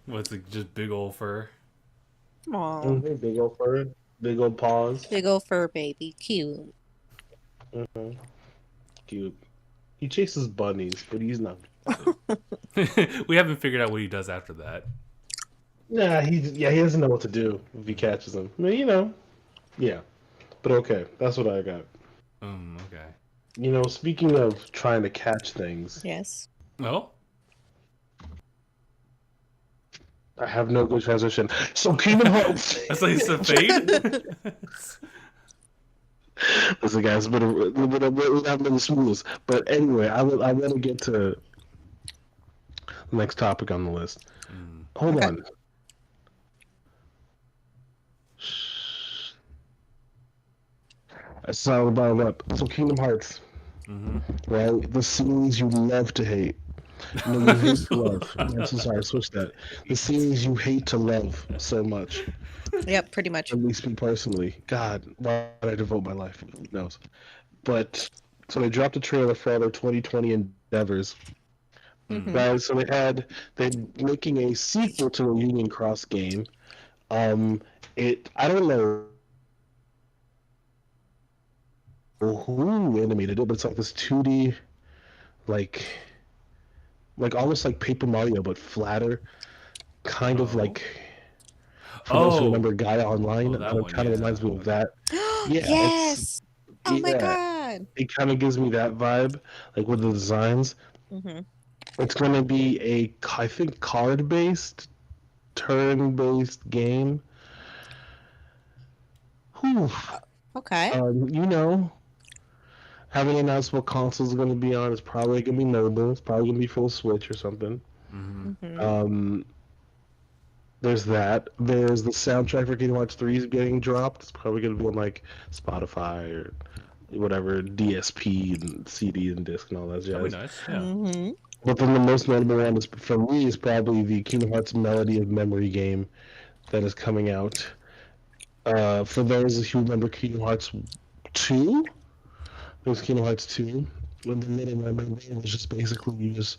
What's it? Just big old fur. Aw. Big old fur, big old paws. Big old fur baby. Cute. hmm Cute. He chases bunnies, but he's not. We haven't figured out what he does after that. Nah, he doesn't know what to do if he catches them. I mean, yeah. But okay, that's what I got. Okay. Speaking of trying to catch things, Yes. Well, I have no good transition. So Kingdom Hearts. that's like some fade. Listen, guys, we haven't been the smoothest. But anyway, I want to get to the next topic on the list. Hold Okay. on. That's all about up. So Kingdom Hearts, right? The scenes you love to hate. No, you hate to love. I'm so sorry, switch that. The scenes you hate to love so much. Yep, pretty much. At least me personally. God, why did I devote my life? Who knows? But, so they dropped a trailer for all their 2020 endeavors. Right, so they're making a sequel to the Union Cross game. I don't know who animated it, but it's like this 2D, like almost like Paper Mario, but flatter. Kind of like, for those who remember Gaia Online, that one, kind of reminds me of that. Yeah, Yes. Oh my God. It kind of gives me that vibe, like with the designs. It's going to be I think, card-based, turn-based game. Whew. Okay. haven't announced what consoles going to be on. It's probably going to be mobile. It's probably going to be full Switch or something. Mm-hmm. There's that. There's the soundtrack for Kingdom Hearts 3 is getting dropped. It's probably going to be on like Spotify or whatever, DSP and CD and disc and all that That'd be jazz. nice. Yeah. Mm-hmm. But then the most notable one is, for me, is probably the Kingdom Hearts Melody of Memory game that is coming out. For those who remember Kingdom Hearts 2, there's Kingdom Hearts 2. When the Melody of Memory was just basically you just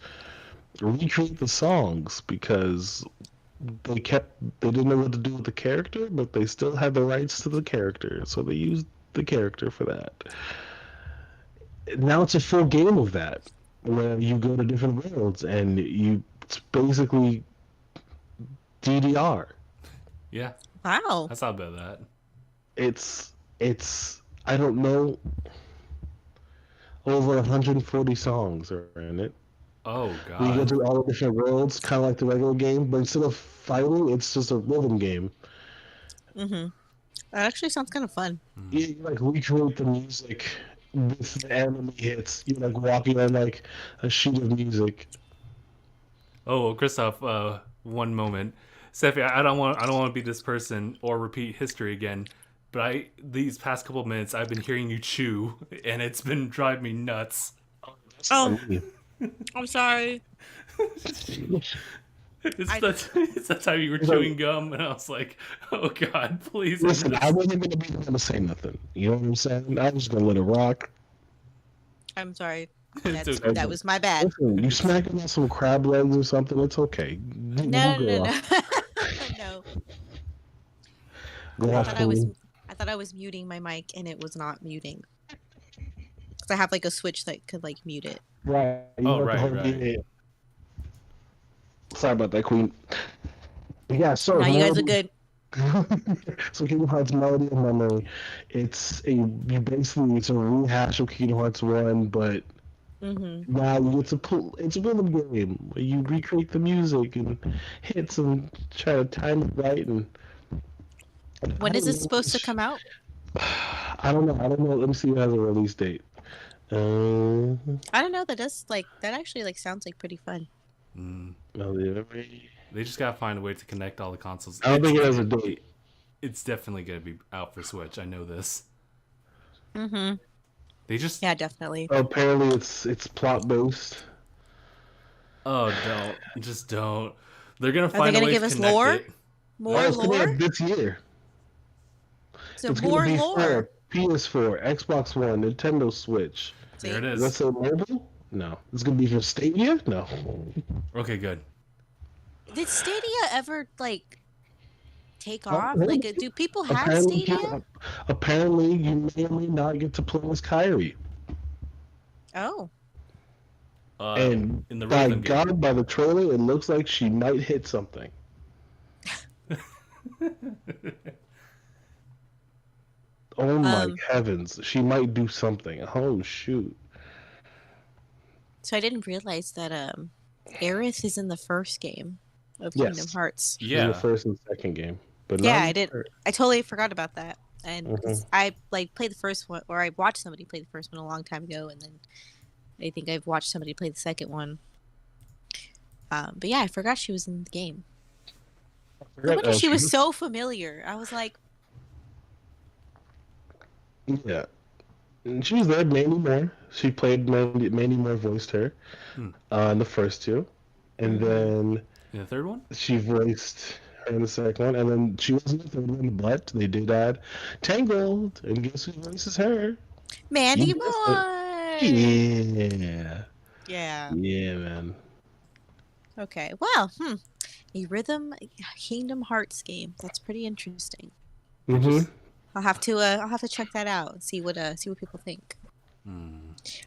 recreate the songs because they didn't know what to do with the character, but they still had the rights to the character, so they used the character for that. Now it's a full game of that, where you go to different worlds and it's basically DDR. Yeah. Wow. That's not bad. That. It's I don't know, over 140 songs are in it. Oh You go god. through all the different worlds, kind of like the regular game, but instead of fighting, it's just a rhythm game. Mm-hmm. That actually sounds kind of fun. You like recreate the music with the anime hits. You're like walking on like a sheet of music. Oh, Christoph. One moment, Steffi. I don't want to be this person or repeat history again. But these past couple minutes, I've been hearing you chew, and it's been driving me nuts. Oh, I'm sorry. It's that time you were chewing gum, and I was like, "Oh God, please!" Listen, I wasn't gonna be the one to say nothing. You know what I'm saying? I was gonna let it rock. I'm sorry. It's That's, okay. that was my bad. Listen, you smacking on some crab legs or something? It's okay. No. No. Go I off, thought I was muting my mic, and it was not muting. Because I have like a switch that could like mute it. Right. Oh, right. Yeah. Sorry about that, Queen. Yeah, so No, you guys are good. So Kingdom Hearts Melody of Memory, it's a rehash of Kingdom Hearts 1, but now it's a rhythm game where you recreate the music and hits and try to time it right. And When is this supposed to come out? I don't know. Let me see if it has a release date. I don't know. That actually like sounds like pretty fun. Melody of Memory. They just gotta find a way to connect all the consoles. I don't think it has a date. It's definitely gonna be out for Switch. I know this. Mm-hmm. They just Yeah, definitely. Apparently, it's plot based. oh don't. They're gonna Are they find a gonna way give to us connect lore? it. More It's coming lore? out this year. So It's more gonna be lore. for PS4, Xbox One, Nintendo Switch. There it Is that is. so mobile? No. It's gonna be for Stadia? No. Okay, good. Did Stadia ever like take Oh, off? really? Like, do people have Stadia? Apparently, you may or may not get to play as Kyrie. Oh, And in the by rhythm game. God, by the trailer, it looks like she might hit something. Oh my heavens, she might do something. Oh shoot. so I didn't realize that Aerith is in the first game of Yes. Kingdom Hearts. She's in the Yeah. first and second game. But Yeah, not I did. I totally forgot about that. And 'cause I like played the first one, or I watched somebody play the first one a long time ago, and then I think I've watched somebody play the second one. But yeah, I forgot she was in the game. No wonder she was so familiar. I was like, Yeah. And she was there, Mandy Moore. She played Mandy Moore voiced her in the first two. And then In the third one? she voiced her in the second one. And then she was in the third one, but they did add Tangled. And guess who voices her? Mandy You guessed Moore. Yeah. Yeah. Yeah, man. Okay. Well, a rhythm Kingdom Hearts game. That's pretty interesting. Mm-hmm. I'll have to check that out and see what people think.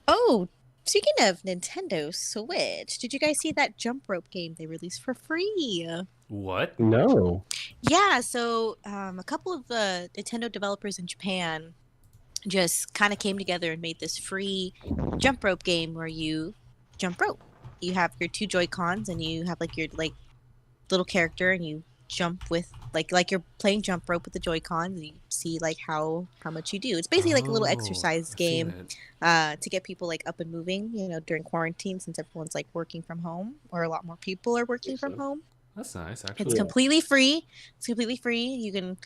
Oh, speaking of Nintendo Switch, did you guys see that jump rope game they released for free? What? No. Yeah, so a couple of the Nintendo developers in Japan just kind of came together and made this free jump rope game where you jump rope. You have your two Joy-Cons and you have like your like little character and you jump with like you're playing jump rope with the Joy-Cons, and you see like how much you do. It's basically like a little exercise I've seen game it. to get people like up and moving, during quarantine, since everyone's like working from home, or a lot more people are working from home. That's nice, It's actually. completely free. It's completely free. You can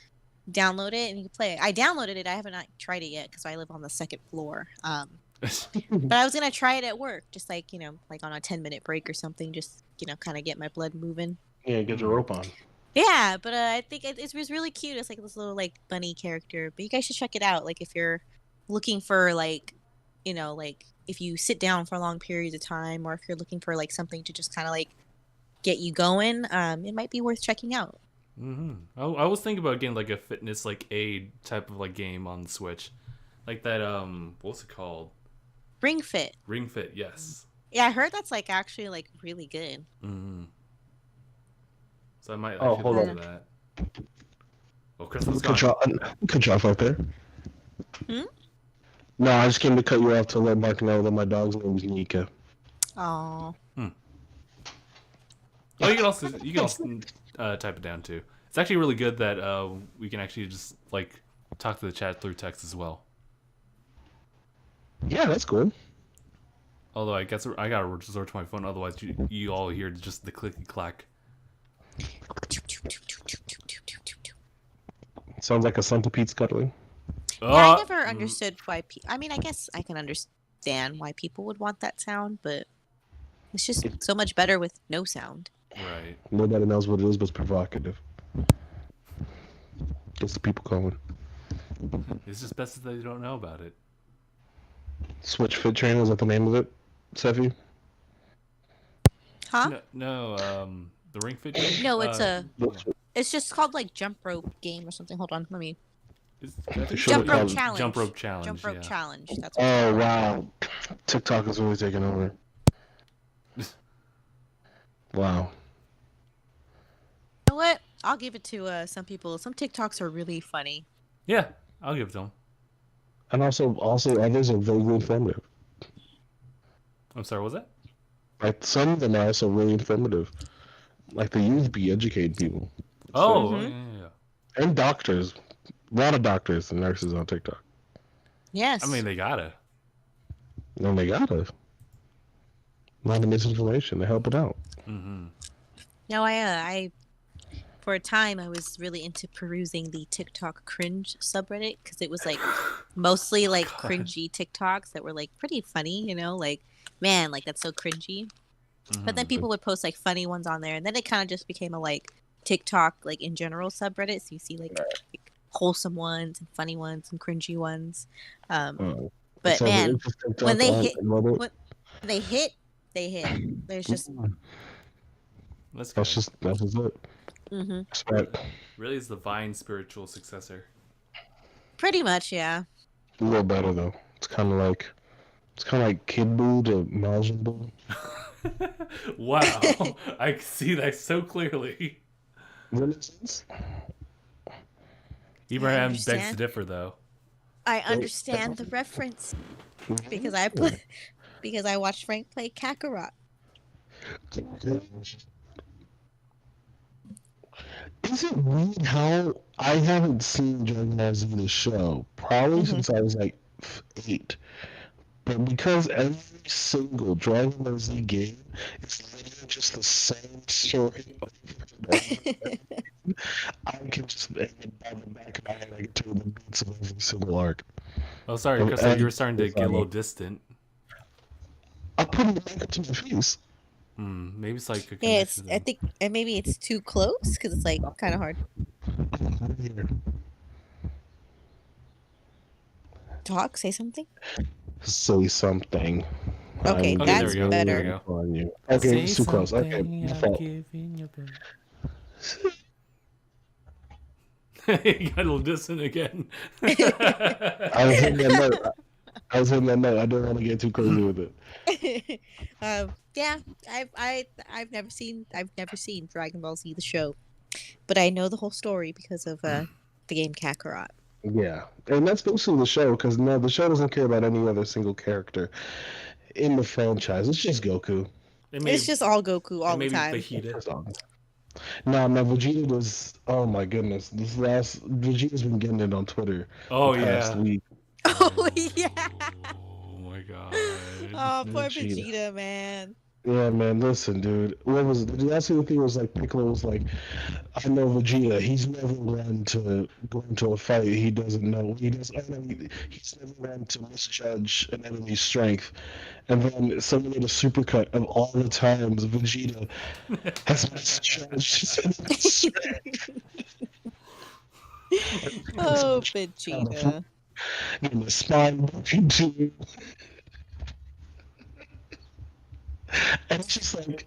download it and you can play it. I downloaded it. I haven't tried it yet because I live on the second floor. But I was gonna try it at work, just like like on a 10-minute break or something, just kind of get my blood moving. Yeah, get your rope on. Yeah, but I think it was really cute. It's like this little like bunny character. But you guys should check it out. Like if you're looking for like, like if you sit down for long periods of time, or if you're looking for like something to just kind of like get you going, it might be worth checking out. I was thinking about getting like a fitness like aid type of like game on the Switch, like that. What's it called? Ring Fit. Ring Fit. Yes. Yeah, I heard that's like actually like really good. So I might. Oh, hold look on. at that. Oh, Chris was gone. Cut you off right there. No, I just came to cut you off to let Mark know that my dog's name is Nika. Oh. Oh, you can also type it down too. It's actually really good that we can actually just like talk to the chat through text as well. Yeah, that's cool. Although I guess I gotta resort to my phone, otherwise you all hear just the clicky clack. Sounds like a centipede scuttling. Yeah, I never understood why. I mean, I guess I can understand why people would want that sound, but it's just so much better with no sound. Right. Nobody knows what it is, but it's provocative. Gets the people going. It's just best that they don't know about it. Switch Fit Trainer, is that the name of it, Sefi? Huh? No, the Ring Fit game? No, it's just called like Jump Rope Game or something. Hold on, let me. Jump Rope Challenge. Jump Rope Challenge. Jump Rope Challenge. That's what wow. TikTok is really taking over. Wow. You know what? I'll give it to some people. Some TikToks are really funny. Yeah, I'll give it to them. And also others are very informative. I'm sorry, what was that? Like some of them are also really informative. Like the youth be educating people. Oh, yeah. And doctors. A lot of doctors and nurses on TikTok. Yes. I mean, they gotta. No, they gotta. A lot of misinformation. They help it out. No, I for a time I was really into perusing the TikTok cringe subreddit because it was like mostly like cringy TikToks that were like pretty funny, like, man, like that's so cringy. But then people would post like funny ones on there, and then it kind of just became a like TikTok like in general subreddit. So you see like wholesome ones and funny ones and cringy ones. But man, when they hit, they hit. There's just that's it. Respect. Really is the Vine spiritual successor. Pretty much, yeah. A little better though. It's kind of like Kid Boo to Majin Buu. Wow, I see that so clearly. Abraham begs to differ, though. I understand the reference because I watched Frank play Kakarot. Is it weird how I haven't seen Dragon Ball Z the show probably since I was like 8, but because every single Dragon Ball Z game is literally just the same story I can just by the back of my head I can tell the beats of every single arc. Oh, sorry, Chris, you were starting to get a little distant. I'll put it back up to my face. Maybe it's like a connection. I think maybe it's too close because it's like kind of hard. Talk, say something. Say something. Okay, that's better. Okay, it's too close. Okay, you got a little distant again. I was hitting that note. I didn't want to get too crazy with it. Yeah, I've never seen Dragon Ball Z the show, but I know the whole story because of the game Kakarot. Yeah, and that's basically the show because the show doesn't care about any other single character in the franchise. It's just Goku. It's just all Goku all the time. Nah, man, Vegeta was. Oh my goodness, this last Vegeta's been getting it on Twitter the Oh past yeah. week. Oh yeah. Oh my god. Oh, poor Vegeta. Vegeta, man. Yeah, man. Listen, dude. What was it? The last thing was like Piccolo was like, I know Vegeta. He's never run to go into a fight he doesn't know. He does. I know he's never run to misjudge an enemy's strength. And then someone made a supercut of all the times Vegeta has misjudged an enemy's strength. Oh, Vegeta. Getting the spine broken too. And it's just like,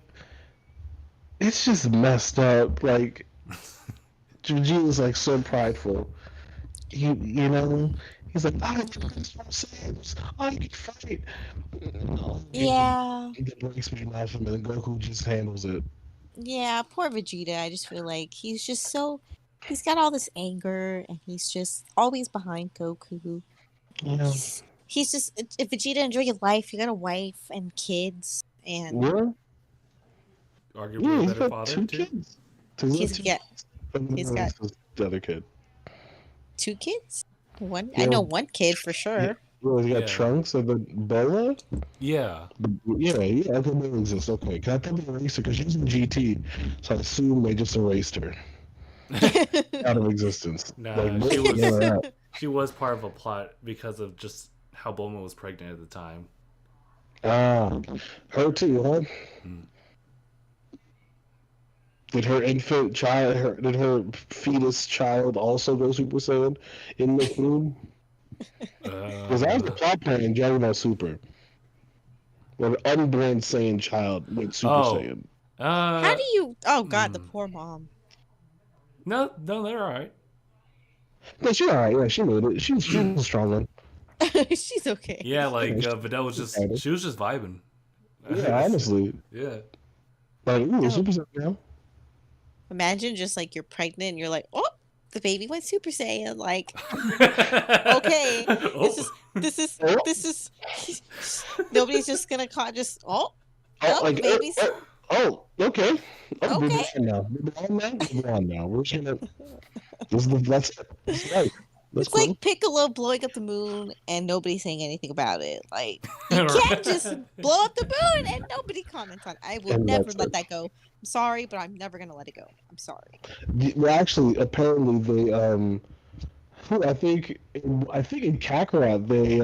it's just messed up. Like, Vegeta's like so prideful. You know, he's like, I can Saiyans, I can fight. Yeah. It breaks me laughing, and Goku just handles it. Yeah, poor Vegeta. I just feel like he's just so he's got all this anger and he's just always behind Goku. Yeah. He's just if Vegeta, enjoy your life. You got a wife and kids and Yeah. Arguably Yeah, a he's better got father two too. kids. he's got And he's then got the other kid. 2 kids. One I Yeah. know one kid for sure. Well, he got Yeah. Trunks and then Bola. Yeah. Yeah, okay, they exist. Okay, because I thought they erased her because she's in GT, so I assume they just erased her out of existence. Nah, Like, she was yeah, she was part of a plot because of just how Bulma was pregnant at the time. her too, huh? Mm. Did her infant child, did her fetus child also go Super Saiyan in the film? Because that was the plot point in Dragon Ball Super. Where an unborn Saiyan child went Super Saiyan. How do you Oh god, the mm. poor mom. No, they're alright. No, she's alright. Yeah, she made it. She's a strong one. She's okay. Yeah, like Videl was just she was just vibing. Yeah, honestly. Yeah. Like, ooh, Oh. Super Saiyan now. Imagine just like you're pregnant and you're like, oh, the baby went Super Saiyan. Like, okay, Oh. this is nobody's just gonna just the baby's Okay. Oh, Okay. Move on now. We're just gonna. That's right. That's it's like Piccolo blowing up the moon and nobody saying anything about it. Like you can't just blow up the moon and nobody comments on it. I will And never that's let it. that go. I'm sorry, but I'm never gonna let it go. I'm sorry. Well, actually, apparently they I think in Kakarot they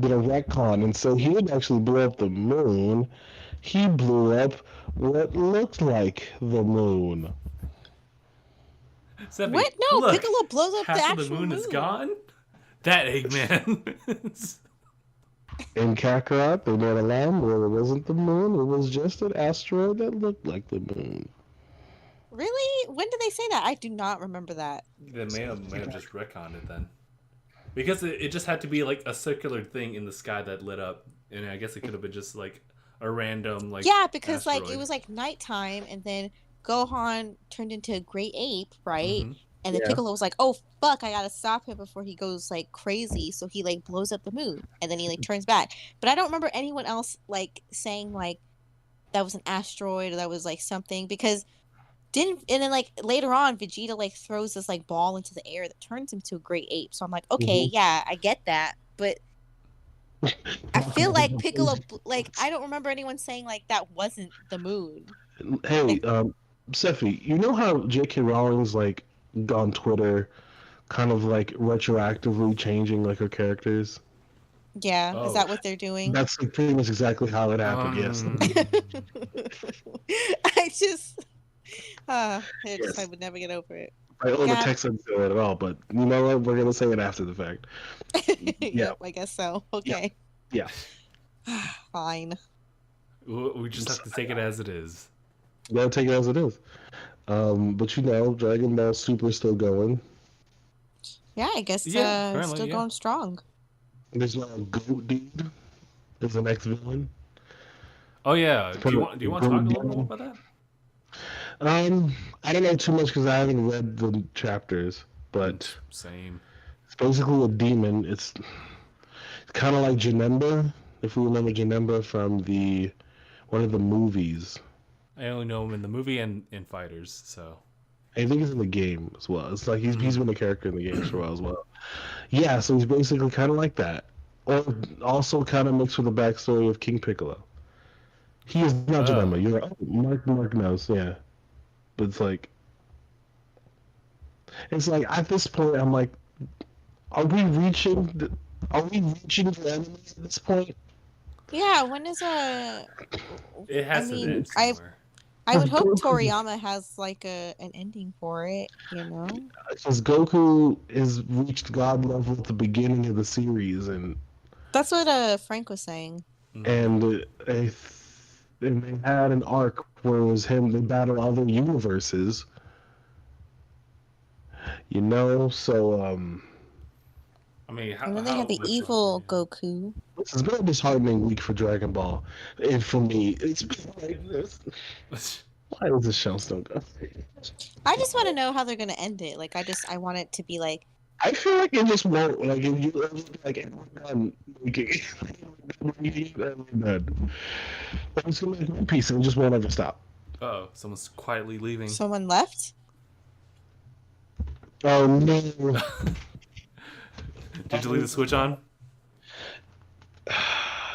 did a retcon, and so he didn't actually blow up the moon. He blew up what looked like the moon. Seppi, What? No, look, Piccolo blows up the half actual of the moon moon. is gone. That Eggman. In Kakarot, they made a land where it wasn't the moon; it was just an asteroid that looked like the moon. Really? When did they say that? I do not remember that. They may have just retconned it then. Because it just had to be like a circular thing in the sky that lit up. And I guess it could have been just like a random like Yeah, because like it asteroid. was like nighttime and then Gohan turned into a great ape, right? Mhm. And then Yeah. Piccolo was like, "Oh fuck, I gotta stop him before he goes like crazy." So he like blows up the moon, and then he like turns back. But I don't remember anyone else like saying like that was an asteroid or that was like something because and then like later on Vegeta like throws this like ball into the air that turns him to a great ape. So I'm like, okay, yeah, I get that, but I feel like Piccolo like I don't remember anyone saying like that wasn't the moon. Hey, Sephi, you know how J.K. Rowling's like on Twitter, kind of like retroactively changing like her characters? Yeah, Oh. is that what they're doing? That's like pretty much exactly how it happened. Yes. I just, I Yes. would never get over it. I own the God. text doesn't say it at all, but you know what? We're gonna say it after the fact. Yep, I guess so. Okay. Yeah. Fine. We just have to take it as it is. You gotta take it as it is. But you know, Dragon Ball Super is still going. Yeah, I guess Yeah, apparently, still yeah. going strong. There's now a Goat Dude as the next villain. Oh yeah. Do you want to talk a little more about that? I don't know too much because I haven't read the chapters, but Same. it's basically a demon. It's kind of like Janemba, if you remember Janemba from one of the movies. I only know him in the movie and in Fighters, so. I think he's in the game as well. It's like he's been a character in the games for a while as well. Yeah, so he's basically kind of like that, or also kind of mixed with the backstory of King Piccolo. He is not Jemima. You're right. Oh, Mark knows, yeah. But it's like at this point, I'm like, are we reaching for anime at this point? Yeah, when is It has to end somewhere. I would hope Toriyama has like an ending for it, you know? Because Goku has reached God level at the beginning of the series, and that's what Frank was saying. And they had an arc where it was him they battle other universes. You know, so I mean, and then they had the evil Goku. This has been a disheartening week for Dragon Ball, and for me, it's been like this. Why does this show still go? I just want to know how they're gonna end it. Like, I want it to be like. I feel like it just won't. Like, if you like, done. It's gonna be One Piece, and it just won't ever stop. Oh, someone's quietly leaving. Someone left? Oh no! Did you leave the switch on?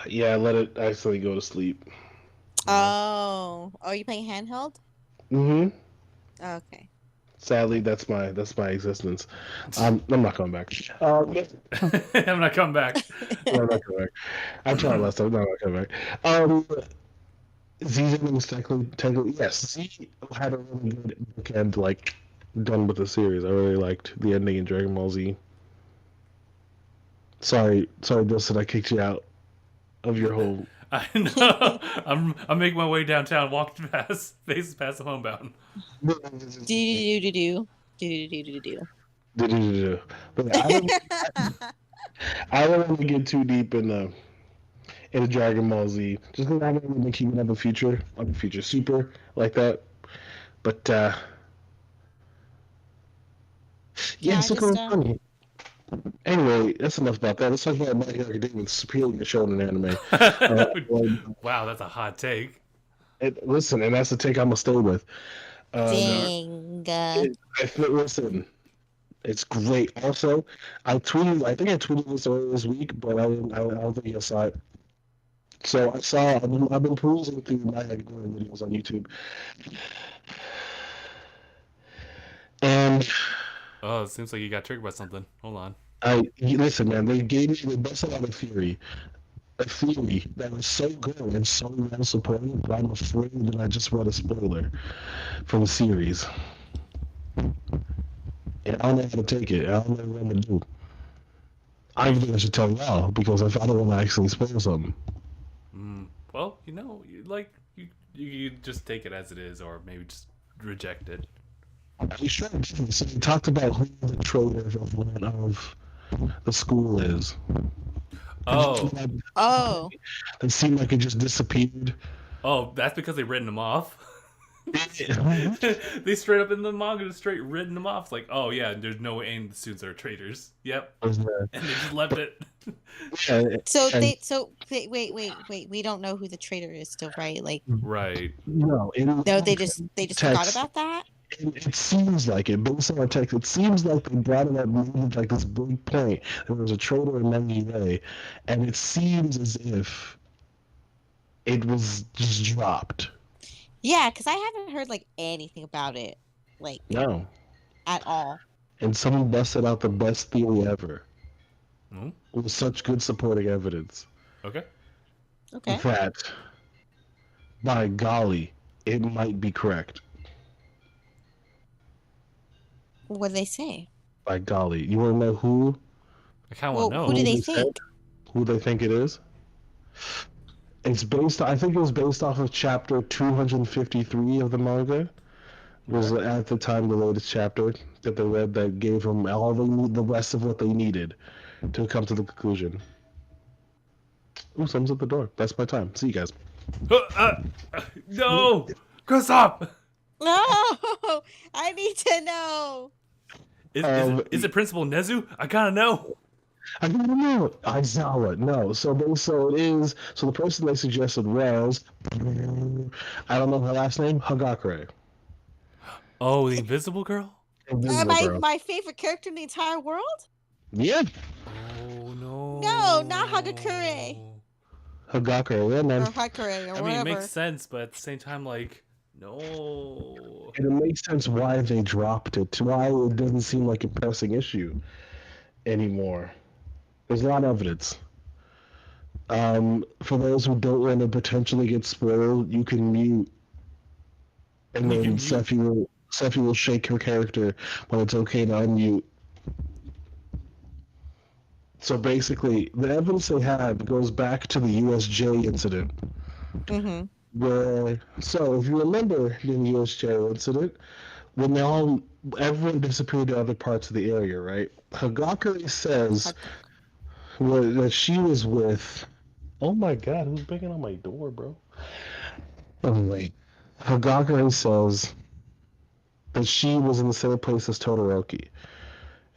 Yeah, let it actually go to sleep. Oh, are you playing handheld? Mm-hmm. Okay. Sadly, that's my existence. I'm not coming back. I'm not coming back. I'm not coming back. I tried last time. No, I'm not coming back. Z's endings technically, yes. Z had a really good bookend, like done with the series. I really liked the ending in Dragon Ball Z. Sorry, Dustin, I kicked you out of your whole. I know. I'm making my way downtown, walking past the homebound. Do. I don't want to get too deep in Dragon Ball Z, just because I don't really think he would have a future super like that. But yeah, it's funny. Anyway, that's enough about that. Let's talk about My Hero Academia's superior show in anime. Wow, that's a hot take. Listen, and that's the take I'm gonna stay with. Listen, it's great. Also, I think I tweeted this earlier this week, but I don't think I saw it. So I've been perusing through My Hero Academia videos on YouTube, and oh, it seems like you got triggered by something. Hold on. Listen, man. They busted out a theory that was so good and so well supported that I'm afraid that I just read a spoiler from the series, and I don't know how to take it. I don't know what I'm gonna do. I think I should tell y'all because if I don't want to actually spoil something. Well, you just take it as it is, or maybe just reject it. So they talked about who the traitor of the school is. Oh. It seemed like it just disappeared. Oh, that's because they've written them off. They straight up in the manga just straight written them off. It's like, oh yeah, there's no way any of the students are traitors. Yep. And they just left it. Wait. We don't know who the traitor is still, right? Like, right. No, they just forgot about that. It seems like it, based on our text, it seems like they brought it up like this big point. There was a traitor in Mangi, and it seems as if it was just dropped. Yeah, because I haven't heard like anything about it, like no, at all. And someone busted out the best theory ever. Mm-hmm. With such good supporting evidence. Okay. That, by golly, it might be correct. What do they say? By golly, you want to know who? I kind of want to know. Who do they think? Who they think it is? It's based. I think it was based off of chapter 253 of the manga. It was at the time the latest chapter that they read that gave them all the rest of what they needed to come to the conclusion. Ooh, someone's at the door. That's my time. See you guys. No! Go stop! No! I need to know. Is it Principal Nezu? I gotta know. I don't know. Aizawa. No. So it is. So the person they suggested was. I don't know her last name. Hagakure. Oh, the Invisible Girl. Invisible girl. My favorite character in the entire world? Yeah. Oh no. No, not Hagakure. Hagakure. Yeah, man. Or Hakure, or I mean, whatever. it makes sense, but at the same time, like, no. And it makes sense why they dropped it. Why it doesn't seem like a pressing issue anymore. There's a lot of evidence. For those who don't want to potentially get spoiled, you can mute, and You then can mute. Sephi will shake her character when it's okay to unmute. So basically, the evidence they have goes back to the USJ incident. Mm-hmm. So if you remember the USJ incident, when everyone disappeared to other parts of the area, right? Hagakure says that she was with. Oh my God, who's banging on my door, bro? Anyway, Hagakure says that she was in the same place as Todoroki.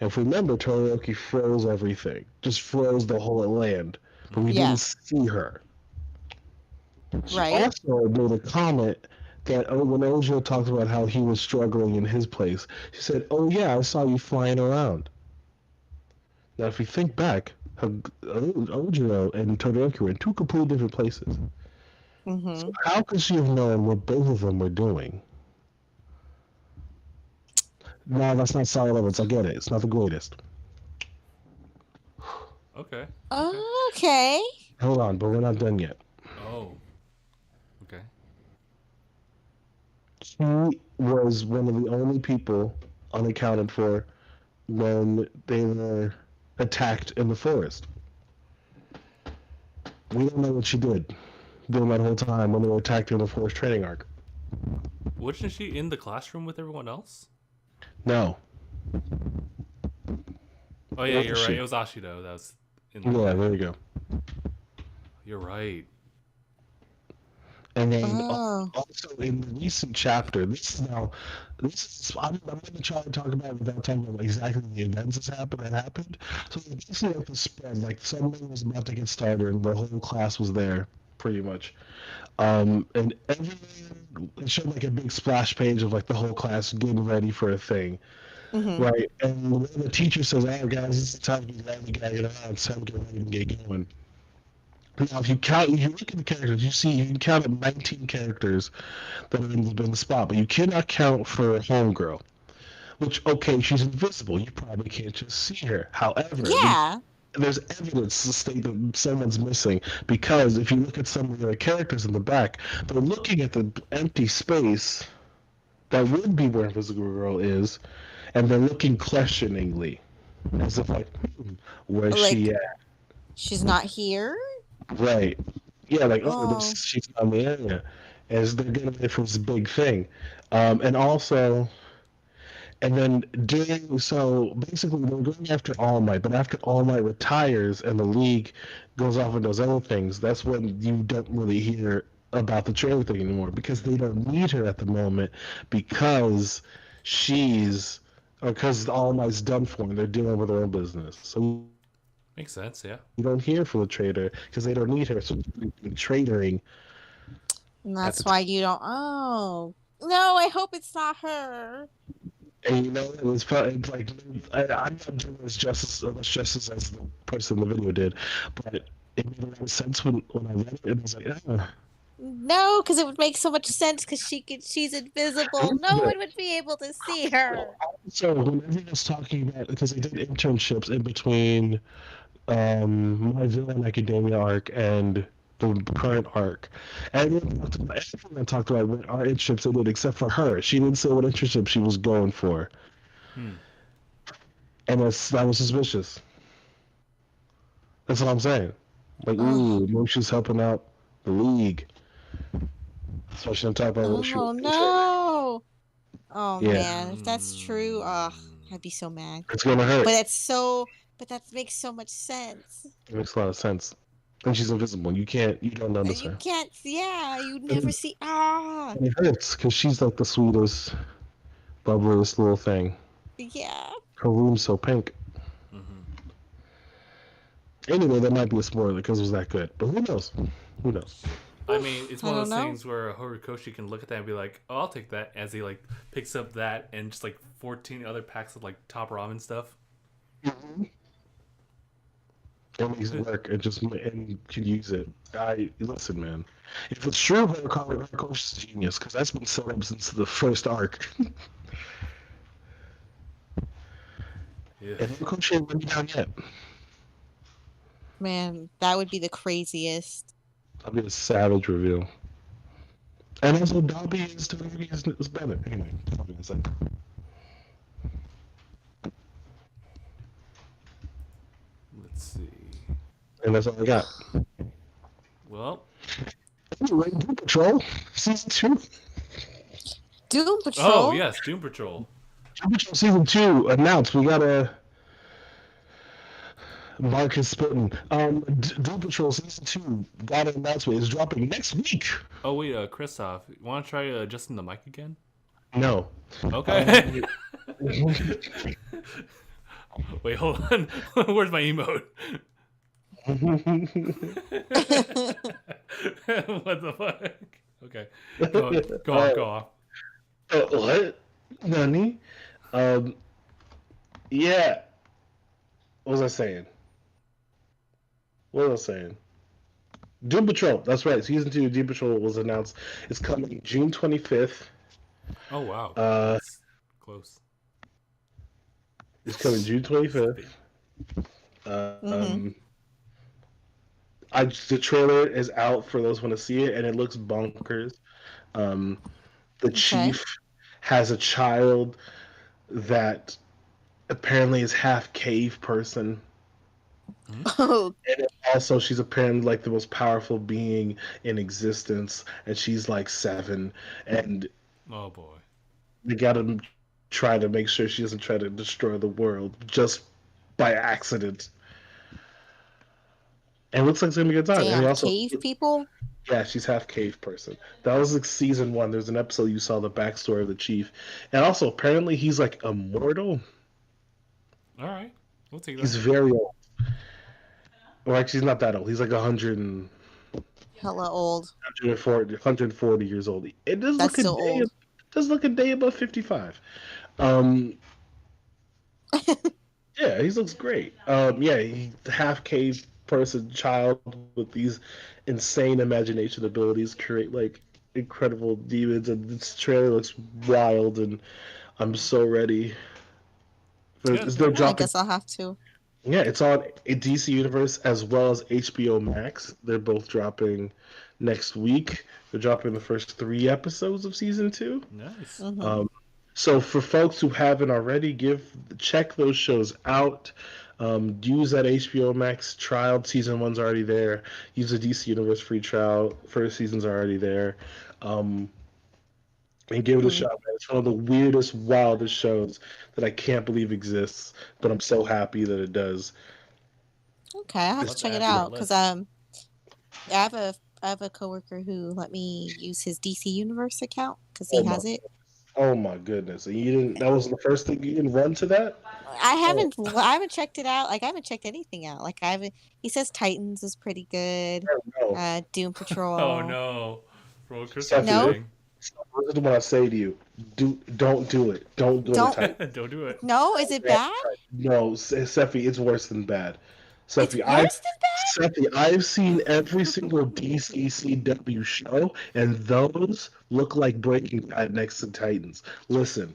And if we remember, Todoroki froze everything, just froze the whole land, but we didn't see her. She also made a comment that when Ojo talked about how he was struggling in his place, she said, "Oh yeah, I saw you flying around." Now, if we think back, Ojo and Todoroki were in two completely different places. Mm-hmm. So how could she have known what both of them were doing? No, that's not solid evidence. I get it. It's not the greatest. Okay. Okay. Hold on, but we're not done yet. Oh. Okay. She was one of the only people unaccounted for when they were attacked in the forest. We don't know what she did during that whole time when they were attacked in the forest training arc. Wasn't she in the classroom with everyone else? No. Oh yeah, you're right. It was Ashido that was in the there you go. You're right. And then also in the recent chapter, I'm going to try to talk about it without talking about exactly the events that happened. So basically like the spread, like somebody was about to get started and the whole class was there, pretty much. And everyone, it showed like a big splash page of like the whole class getting ready for a thing. Mm-hmm. Right, and the teacher says, "Oh, guys, this is the time to get ready, it's time to get ready and get going." Now, if you look at the characters, you can count at 19 characters that have been in the spot, but you cannot count for Homegirl. Which, okay, she's invisible. You probably can't just see her. However, there's evidence to state that someone's missing, because if you look at some of the other characters in the back, they're looking at the empty space that would be where Invisible Girl is, and they're looking questioningly, as if like, where's she at? She's not here? Right. Yeah, like, she's not in the area. As they're getting ready for this big thing. And also, and then so basically they're going after All Might, but after All Might retires and the League goes off and does other things, that's when you don't really hear about the trailer thing anymore, because they don't need her at the moment, because because All Might's done for and they're dealing with their own business. So makes sense, yeah. You don't hear from the trader because they don't need her, so they're trading. And that's why you don't. Oh no! I hope it's not her. And you know, it was probably like I'm not doing as justice as the person in the video did, but it made a lot of sense when I read it. And I was like, no, because it would make so much sense because she's invisible. No one would be able to see her. So when everyone's talking about, because they did internships in between My Villain Academia arc and the current arc, and everyone talked about what our internships they did except for her. She didn't say what internship she was going for, and that was suspicious. That's what I'm saying. Like, maybe she's helping out the League. Especially on top of what she was. No! Oh man, if that's true, I'd be so mad. It's gonna hurt. But that makes so much sense. It makes a lot of sense. And she's invisible. You don't notice her. You can't. Yeah, you never see. And it hurts because she's like the sweetest, bubbliest little thing. Yeah. Her room's so pink. Anyway, that might be a spoiler because it was that good. But who knows? Who knows? I mean, it's I one of don't those know. things where Horikoshi can look at that and be like, "Oh, I'll take that," as he like picks up that and just like 14 other packs of like top ramen stuff. And makes it work and can use it. Listen, man. If it's true, Horikoshi's a genius because that's been set up since the first arc. Yeah. And Horikoshi ain't been down yet. Man, that would be the craziest. That'll be a savage reveal. And also, Dobby is better. Anyway, that's what I'm gonna say. Let's see. And that's all I got. Well, Anyway, Doom Patrol season 2. Doom Patrol. oh yes, Doom Patrol. Doom Patrol season 2 announced. We got a Mark is spitting. Doom Patrol season 2 got an announcement. It's dropping next week. Oh wait, Christoph, you want to try adjusting the mic again? No. Okay. Wait, hold on. Where's my emote? What the fuck? Okay, go on. What? Nani? Yeah. What was I saying? Doom Patrol. That's right. Season 2 of Doom Patrol was announced. It's coming June 25th. Oh wow, Uh, that's close. It's coming June 25th. The trailer is out for those who want to see it, and it looks bonkers. The chief has a child that apparently is half cave person. Oh, And also, she's apparently like the most powerful being in existence, and she's like 7. And Oh boy. they gotta try to make sure she doesn't try to destroy the world just by accident. And it looks like it's gonna be a good time. And damn they also, cave people. yeah, she's half cave person. That was like season 1. There's an episode you saw the backstory of the chief, and also apparently he's like immortal. All right, we'll take He's that. very old. Well, actually, he's not that old. He's like 100 Hella old. 140 years old. It does That's look still old. does look a day above 55. Yeah, he looks great. Yeah, he half cave person child with these insane imagination abilities create like incredible demons, and this trailer looks wild, and I'm so ready. Good. It's no I dropping. guess I'll have to. Yeah, it's on a DC Universe as well as HBO Max. They're both dropping next week. They're dropping the first 3 episodes of season 2. Nice. So for folks who haven't already, check those shows out. Use that HBO Max trial. Season 1's already there. Use the DC Universe free trial. First season's already there. And give it a shot, man. It's one of the weirdest, wildest shows that I can't believe exists, but I'm so happy that it does. Okay, I have to Let's check add it to our out because list. I have a coworker who let me use his DC Universe account because he has it. Oh my goodness! And you didn't. That was the first thing you didn't run to that. I haven't checked it out. Like I haven't checked anything out. Like I haven't. He says Titans is pretty good. Oh, no. Doom Patrol. Oh no, bro, Christoph. No. Saying. This is what I say to you. Don't do it. Don't do Don't- it. Don't do it. No, is it bad? No, Seffi, it's worse than bad. It's Seffi, worse than bad. Seffi, I've seen every single DCCW show, and those look like Breaking Bad next to Titans. Listen,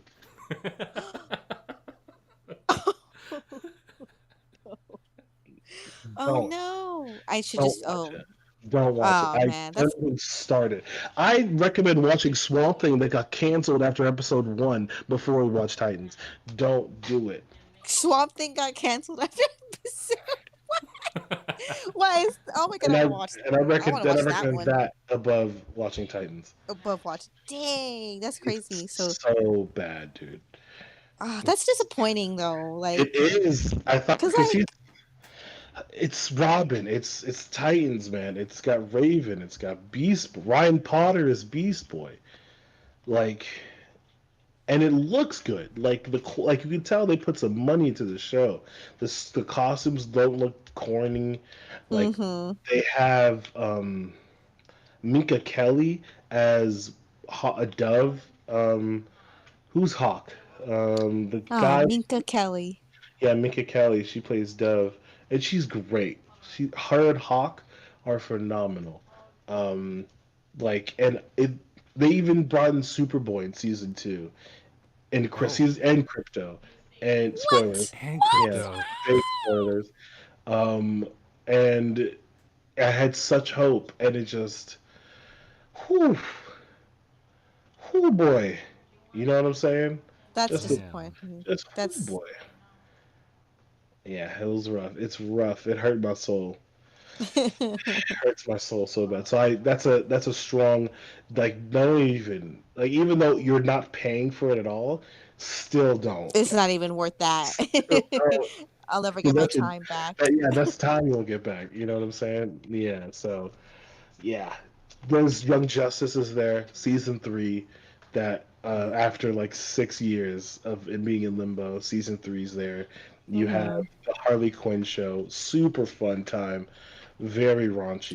Oh no! I should Don't just. watch Oh, it. Don't watch Oh, it. man, I haven't started. I recommend watching Swamp Thing that got canceled after episode 1 before we watch Titans. Don't do it. Swamp Thing got canceled after episode. Why is? Oh my god! And I I, want to watch. and I recommend, watch I that recommend one. that above watching Titans. Above watch. Dang, that's crazy. It's So so bad, dude. that's disappointing though. Like, It is. I thought 'Cause, because like- it's Robin. It's Titans, man. It's got Raven. It's got Beast. Ryan Potter is Beast Boy. Like, and it looks good. Like you can tell they put some money into the show. The costumes don't look corny. Like Mm-hmm. they have Minka Kelly as a dove. Who's Hawk? The Oh, guy. Minka Kelly. Yeah, Minka Kelly. She plays Dove, and she's great. Her and Hawk are phenomenal. Um, and they even brought in Superboy in season two, and Oh, and Crypto, and spoilers. What? and Yeah, What? crypto. big spoilers. Um, and I had such hope, and it just, whew, whew, boy. You know what I'm saying? That's Just, a, Damn. disappointing. just, whew, That's boy. Yeah, it was rough. It's rough. It hurt my soul. Hurts my soul so bad. So that's a strong, like, don't even, like, even though you're not paying for it at all, still don't. it's not even worth that. Still don't. I'll never 'Cause get my time back. yeah, that's time you'll get back. You know what I'm saying? Yeah. So yeah, there's Young Justice is there, season three. That after like 6 years of it being in limbo, season three's there. You have Mm-hmm. the Harley Quinn show, super fun time, very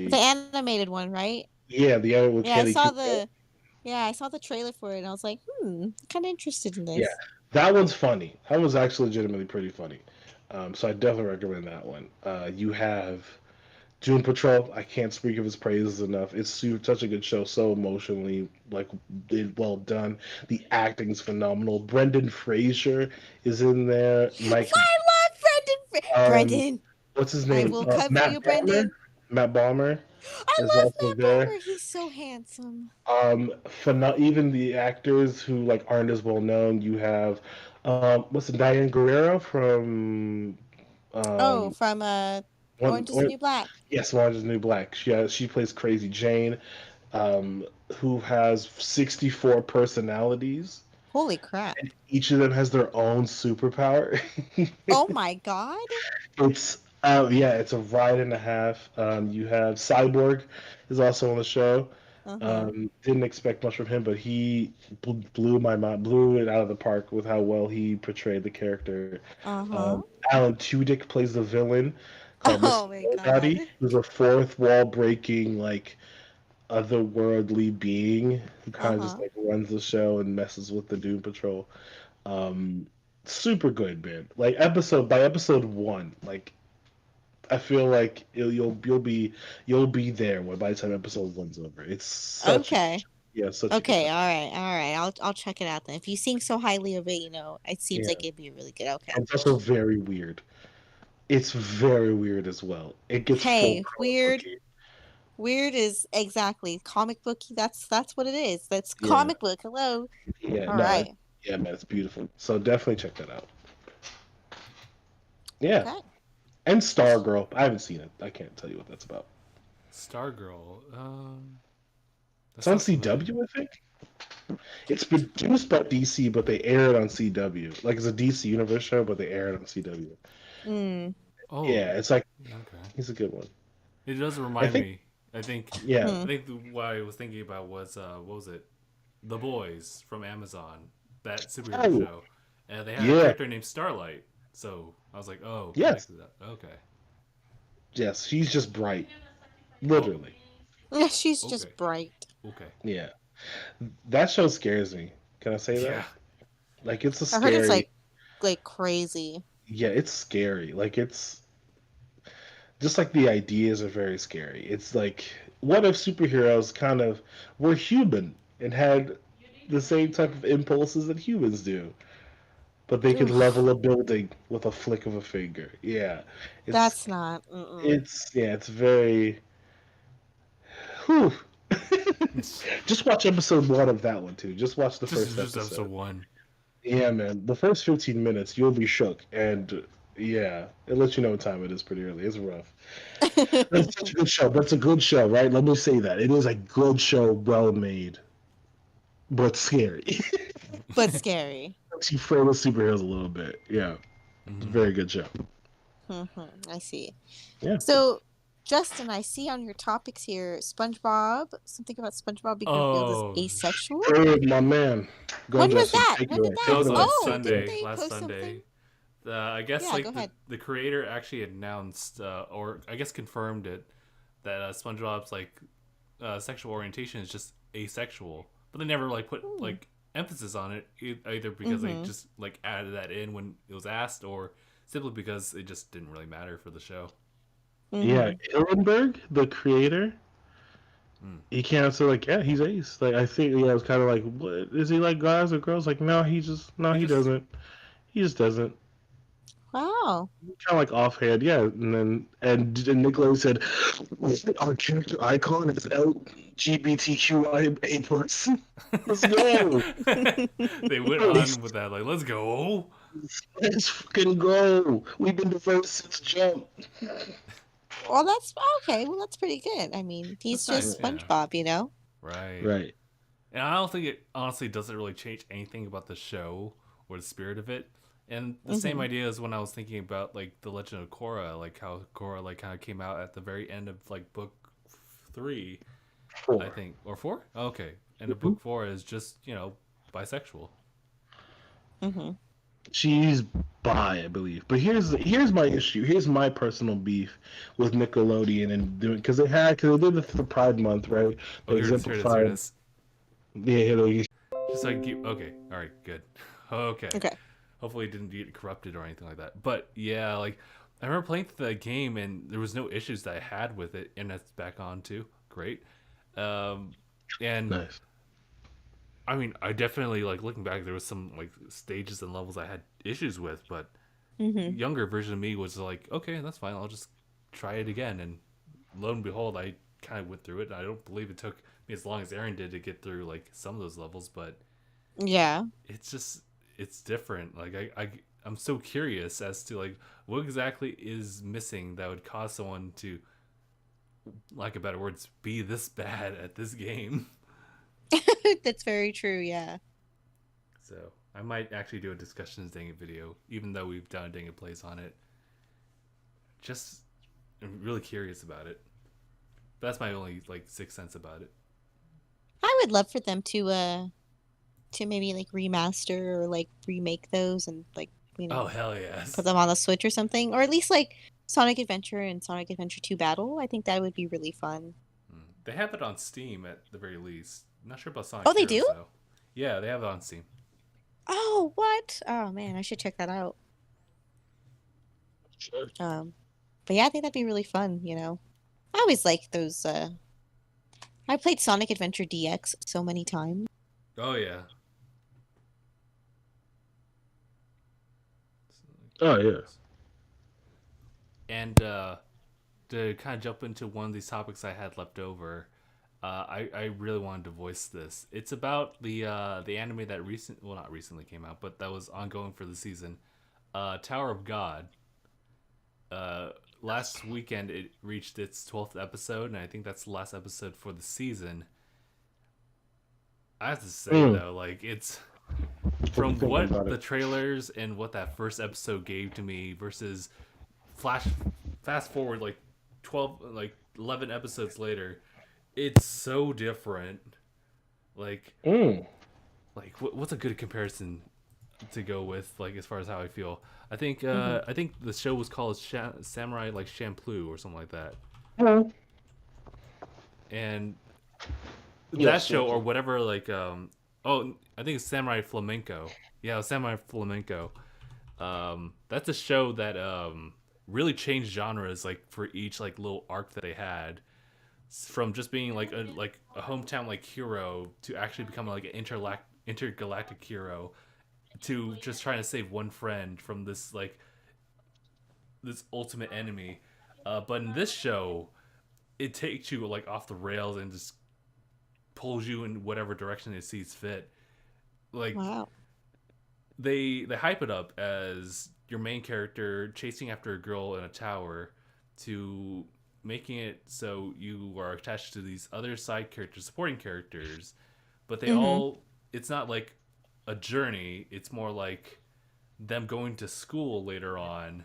The raunchy. animated one, right? Yeah, the other with Yeah, I Kelly saw Kuko. the yeah, I saw the trailer for it and I was like, kind of interested in Yeah, this. that one's funny. That was actually legitimately pretty funny. So I definitely recommend that one. You have Doom Patrol. I can't speak of its praises enough. It's such a good show, so emotionally well done. The acting's phenomenal. Brendan Fraser is in there. Mike, I love um, Brendan. what's his I name? will come for Matt you, Balmer. Brendan. Matt Balmer I is love also Matt there. Bomer. He's so handsome. Even the actors who like aren't as well known. You have what's it, Diane Guerrero from Oh, um, from one Orange is the or New Black. yes, Orange is the New Black. She plays Crazy Jane, who has 64 personalities. Holy crap. Each of them has their own superpower. Oh my god. It's yeah, it's a ride and a half. You have Cyborg is also on the show. Uh-huh. Didn't expect much from him, but he blew my mind, blew it out of the park with how well he portrayed the character. Uh-huh. Alan Tudyk plays the villain called Mr. Oh my god. Nobody, who's a fourth wall breaking, like otherworldly being who kind of just Uh-huh. like runs the show and messes with the Doom Patrol. Um, Super good, man. Like episode one, like I feel like you'll be there when by the time episode one's over. It's such a Okay. yeah, such a good Okay, time. all right, all right. I'll check it out then. If you sing so highly of it, it seems Yeah, like it'd be really good. Okay. and it's also very weird. It's very weird as well. It gets full Hey, comic weird. booky. Weird is exactly comic booky. That's what it is. That's Yeah, comic book. Hello. yeah, All no, right. yeah, man, it's beautiful. So definitely check that out. Yeah, Okay. and Stargirl. I haven't seen it. I can't tell you what that's about. Stargirl. That It's on sounds familiar. CW, I think. It's produced by DC, but they air it on CW. Like it's a DC Universe show, but they air it on CW. Mm. Oh, Yeah, it's like okay. he's a good one. It does I remind think. me. I think. Yeah, Hmm. I think what I was thinking about was what was it? The Boys from Amazon, that superhero oh, show, and they had a yeah, character named Starlight. So I was like, oh, yes, connected that. Okay. yes. She's just bright, Oh, literally. Yeah, she's okay, just bright. okay. Yeah, that show scares me. Can I say Yeah. that? Like it's a I heard it's scary. like crazy. Yeah, it's scary. Like it's just like the ideas are very scary. It's like, what if superheroes kind of were human and had the same type of impulses that humans do, but they could Oof. level a building with a flick of a finger? Yeah, it's That's not. Mm-mm. it's very. Whew. Just watch episode one of that one too. Just watch the first Just episode episode. one. Yeah, man. The first 15 minutes, you'll be shook, and yeah, it lets you know what time it is pretty early. It's rough. It's such a good show. That's a good show, right? Let me say that. It is a good show, well made, but scary. But scary. She afraid with superheroes a little bit. Yeah, it's a Hmm. very good show. I see. Yeah. So Justin, I see on your topics here SpongeBob, something about SpongeBob being revealed as Oh, asexual. Hey, my man. Go When ahead, was Justin. that? Take it When did away. that Take that? it was away. on Oh, didn't Sunday, they last post something? Sunday. I guess Yeah, go like ahead. the creator actually announced, or I guess confirmed it, that SpongeBob's like sexual orientation is just asexual, but they never like put Hmm. like emphasis on it either because they Mm-hmm. just like added that in when it was asked, or simply because it just didn't really matter for the show. Yeah, Mm-hmm. Hillenberg, the creator, Mm. he came out to like, yeah, he's ace. Like, I think, yeah, it was kind of like, what is he like, guys or girls? Like, no, no, He he just doesn't. He just doesn't. Wow. Kind of like offhand, yeah. And Nickelodeon said, our character icon is LGBTQIA person. Let's go. they went Let's, on with that like, let's go. let's fucking go. We've been diverse since jump. Well, that's okay. Well, that's pretty good. I mean, he's That's nice, just yeah. SpongeBob, you know? Right. Right. And I don't think it honestly doesn't really change anything about the show or the spirit of it. And the same Mm-hmm. idea as when I was thinking about like the Legend of Korra, like how Korra like kind of came out at the very end of like book 3, I 4. think, or 4. Okay, and the book 4 is just bisexual. Mm-hmm. She's bi, I believe. But here's my issue. Here's my personal beef with Nickelodeon and doing because they did this for Pride Month, right? Oh, They here it is. Here it is. Here it exemplified. is. Yeah, Just so I can keep. Okay. All right. Good. Okay. Okay. Hopefully it didn't get corrupted or anything like that. But yeah, like I remember playing the game and there was no issues that I had with it, and that's back on too. Great. And nice. I mean, I definitely like looking back. There was some like stages and levels I had issues with, but Mm-hmm. younger version of me was like, okay, that's fine. I'll just try it again. And lo and behold, I kind of went through it. I don't believe it took me as long as Aaron did to get through like some of those levels, but Yeah. it's just it's different. Like I'm so curious as to like what exactly is missing that would cause someone to, like a better words, be this bad at this game. That's very true, yeah. So I might actually do a discussions dang it video, even though we've done a dang it plays on it. Just I'm really curious about it. But that's my only like sixth sense about it. I would love for them to maybe like remaster or like remake those and like, you Oh know, hell yes! put them on the Switch or something. Or at least like Sonic Adventure and Sonic Adventure 2 Battle. I think that would be really fun. They have it on Steam at the very least. I'm not sure about Sonic Oh, they Heroes do? though. Yeah, they have it on Steam. Oh, what? Oh man, I should check that out. Sure. But yeah, I think that'd be really fun, you know. I always like those I played Sonic Adventure DX so many times. Oh yeah. Oh yeah. And to kind of jump into one of these topics I had left over, I really wanted to voice this. It's about the anime that not recently came out, but that was ongoing for the season. Tower of God. Last weekend it reached its 12th episode, and I think that's the last episode for the season. I have to say though, like it's from what the trailers and what that first episode gave to me versus fast forward like 12 like 11 episodes later, it's so different. Like what's a good comparison to go with, like as far as how I feel? I think the show was called Samurai like Champloo or something like that. Oh. And Yes, that show yes. or whatever, like I think it's Samurai Flamenco. Yeah, Samurai Flamenco. That's a show that really changed genres like for each like little arc that they had, from just being like a hometown like hero to actually becoming like an intergalactic hero, to just trying to save one friend from this ultimate enemy. But in this show, it takes you like off the rails and just pulls you in whatever direction it sees fit. Like Wow. they hype it up as your main character chasing after a girl in a tower, to making it so you are attached to these other side characters, supporting characters, but they all, it's not like a journey, it's more like them going to school later on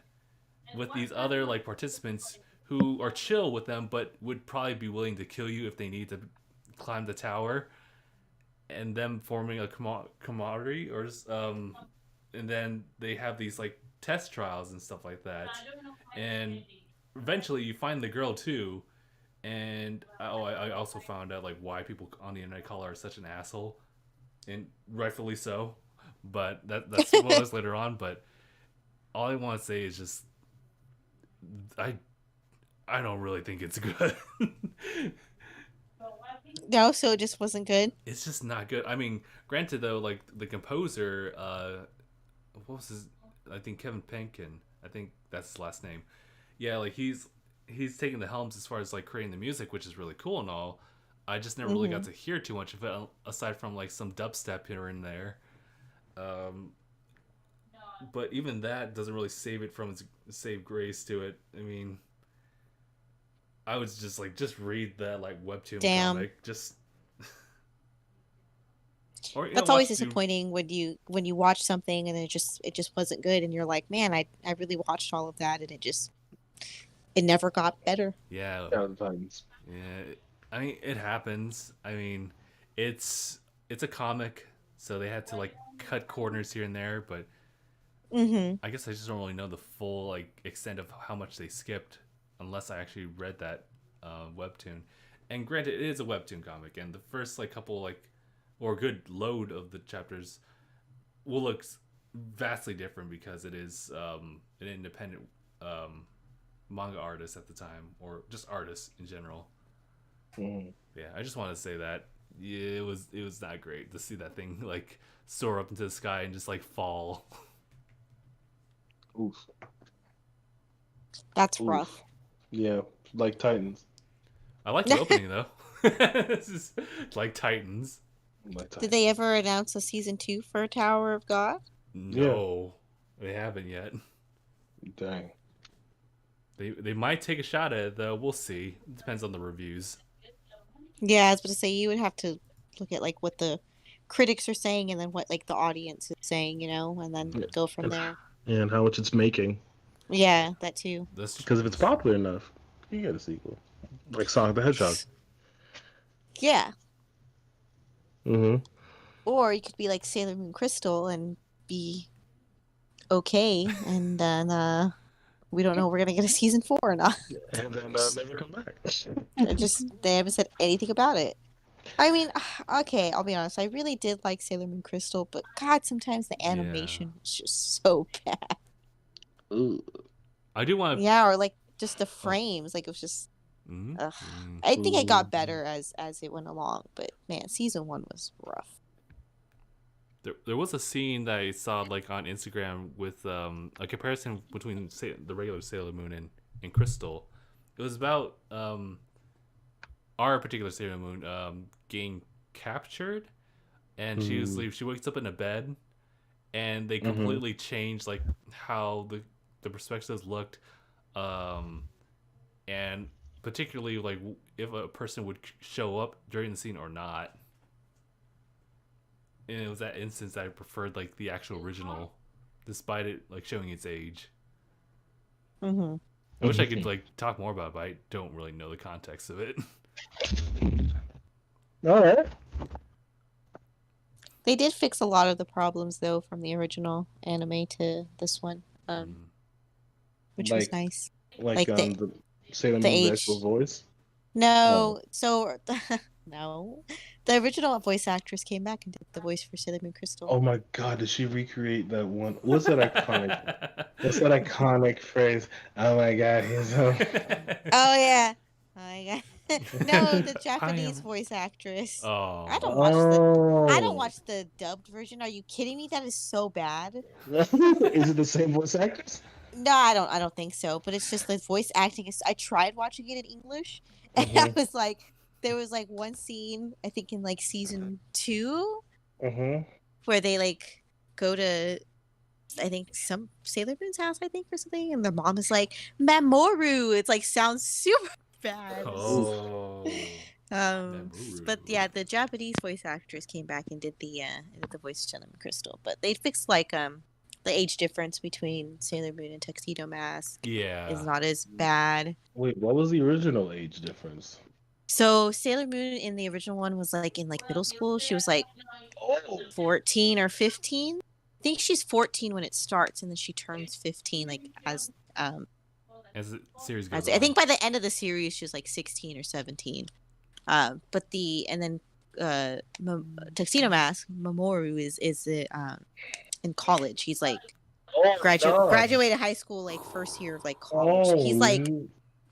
with these other like participants who are chill with them, but would probably be willing to kill you if they need to climb the tower, and them forming a camaraderie, or and then they have these like test trials and stuff like that, and eventually you find the girl too, and I also found out like why people on the internet call her such an asshole, and rightfully so, but that's what was later on. But all I want to say is just I don't really think it's good. No, so it just wasn't good. It's just not good. I mean, granted though, like the composer, what was his? I think Kevin Penkin. I think that's his last name. Yeah, like he's taking the helms as far as like creating the music, which is really cool and all. I just never really got to hear too much of it, aside from like some dubstep here and there. But even that doesn't really save it from its save grace to it. I mean, I was just like, just read that like webtoon comic, just. Or, That's always disappointing when you watch something and it just wasn't good, and you're like, man, I really watched all of that and it never got better. Yeah. Yeah. I mean, it happens. I mean, it's a comic, so they had to like cut corners here and there, but I guess I just don't really know the full like extent of how much they skipped, unless I actually read that webtoon. And granted, it is a webtoon comic, and the first like couple like or a good load of the chapters will look vastly different because it is an independent manga artist at the time, or just artists in general. Yeah, I just want to say that it was not great to see that thing like soar up into the sky and just like fall. Oof. That's rough. Yeah, like Titans. I like the opening though. This is like Titans. Did they ever announce a season 2 for Tower of God? No, they haven't yet. Dang. They might take a shot at it though. We'll see. It depends on the reviews. Yeah, I was going to say you would have to look at like what the critics are saying and then what like the audience is saying, and then go from there. Yeah, and how much it's making. Yeah, that too. Because if it's popular enough, you get a sequel, like Sonic the Hedgehog. Yeah. Or you could be like Sailor Moon Crystal and be okay, and then we don't know if we're gonna get a season 4 or not. And then never come back. They haven't said anything about it. I mean, okay, I'll be honest. I really did like Sailor Moon Crystal, but God, sometimes the animation was just so bad. Ooh. I do want to. Yeah, or like just the frames, like it was just. I think it got better as it went along, but man, season 1 was rough. There was a scene that I saw like on Instagram with a comparison between the regular Sailor Moon and Crystal. It was about our particular Sailor Moon getting captured, and she wakes up in a bed, and they completely changed like how the perspectives looked, and particularly like if a person would show up during the scene or not. And it was that instance that I preferred like the actual original, despite it like showing its age. I wish I could like talk more about it, but I don't really know the context of it. All right. They did fix a lot of the problems though from the original anime to this one, which was nice. Like the Sailor Moon's actual voice. No, so no, the original voice actress came back and did the voice for Sailor Moon Crystal. Oh my God! Did she recreate that one? What's that iconic? What's that iconic phrase? Oh my God! He's Oh yeah. Oh my God. No, the Japanese voice actress. Oh. I don't watch the dubbed version. Are you kidding me? That is so bad. Is it the same voice actress? No, I don't think so. But it's just the voice acting is. I tried watching it in English, and I was like, there was like one scene I think in like season 2, where they like go to, I think some Sailor Moon's house, I think, or something, and their mom is like Mamoru. It's like sounds super bad. But yeah, the Japanese voice actress came back and did the voice of Sailor Moon Crystal. But they fixed like the age difference between Sailor Moon and Tuxedo Mask is Yeah. not as bad. Wait, what was the original age difference? So Sailor Moon in the original one was like in like middle school. She was like Oh, 14 or 15. I think she's 14 when it starts, and then she turns 15 like as As the series goes I on. think by the end of the series she was like 16 or 17. But Tuxedo Mask Mamoru is in college. He's like graduated high school like first year of like college. So he's like in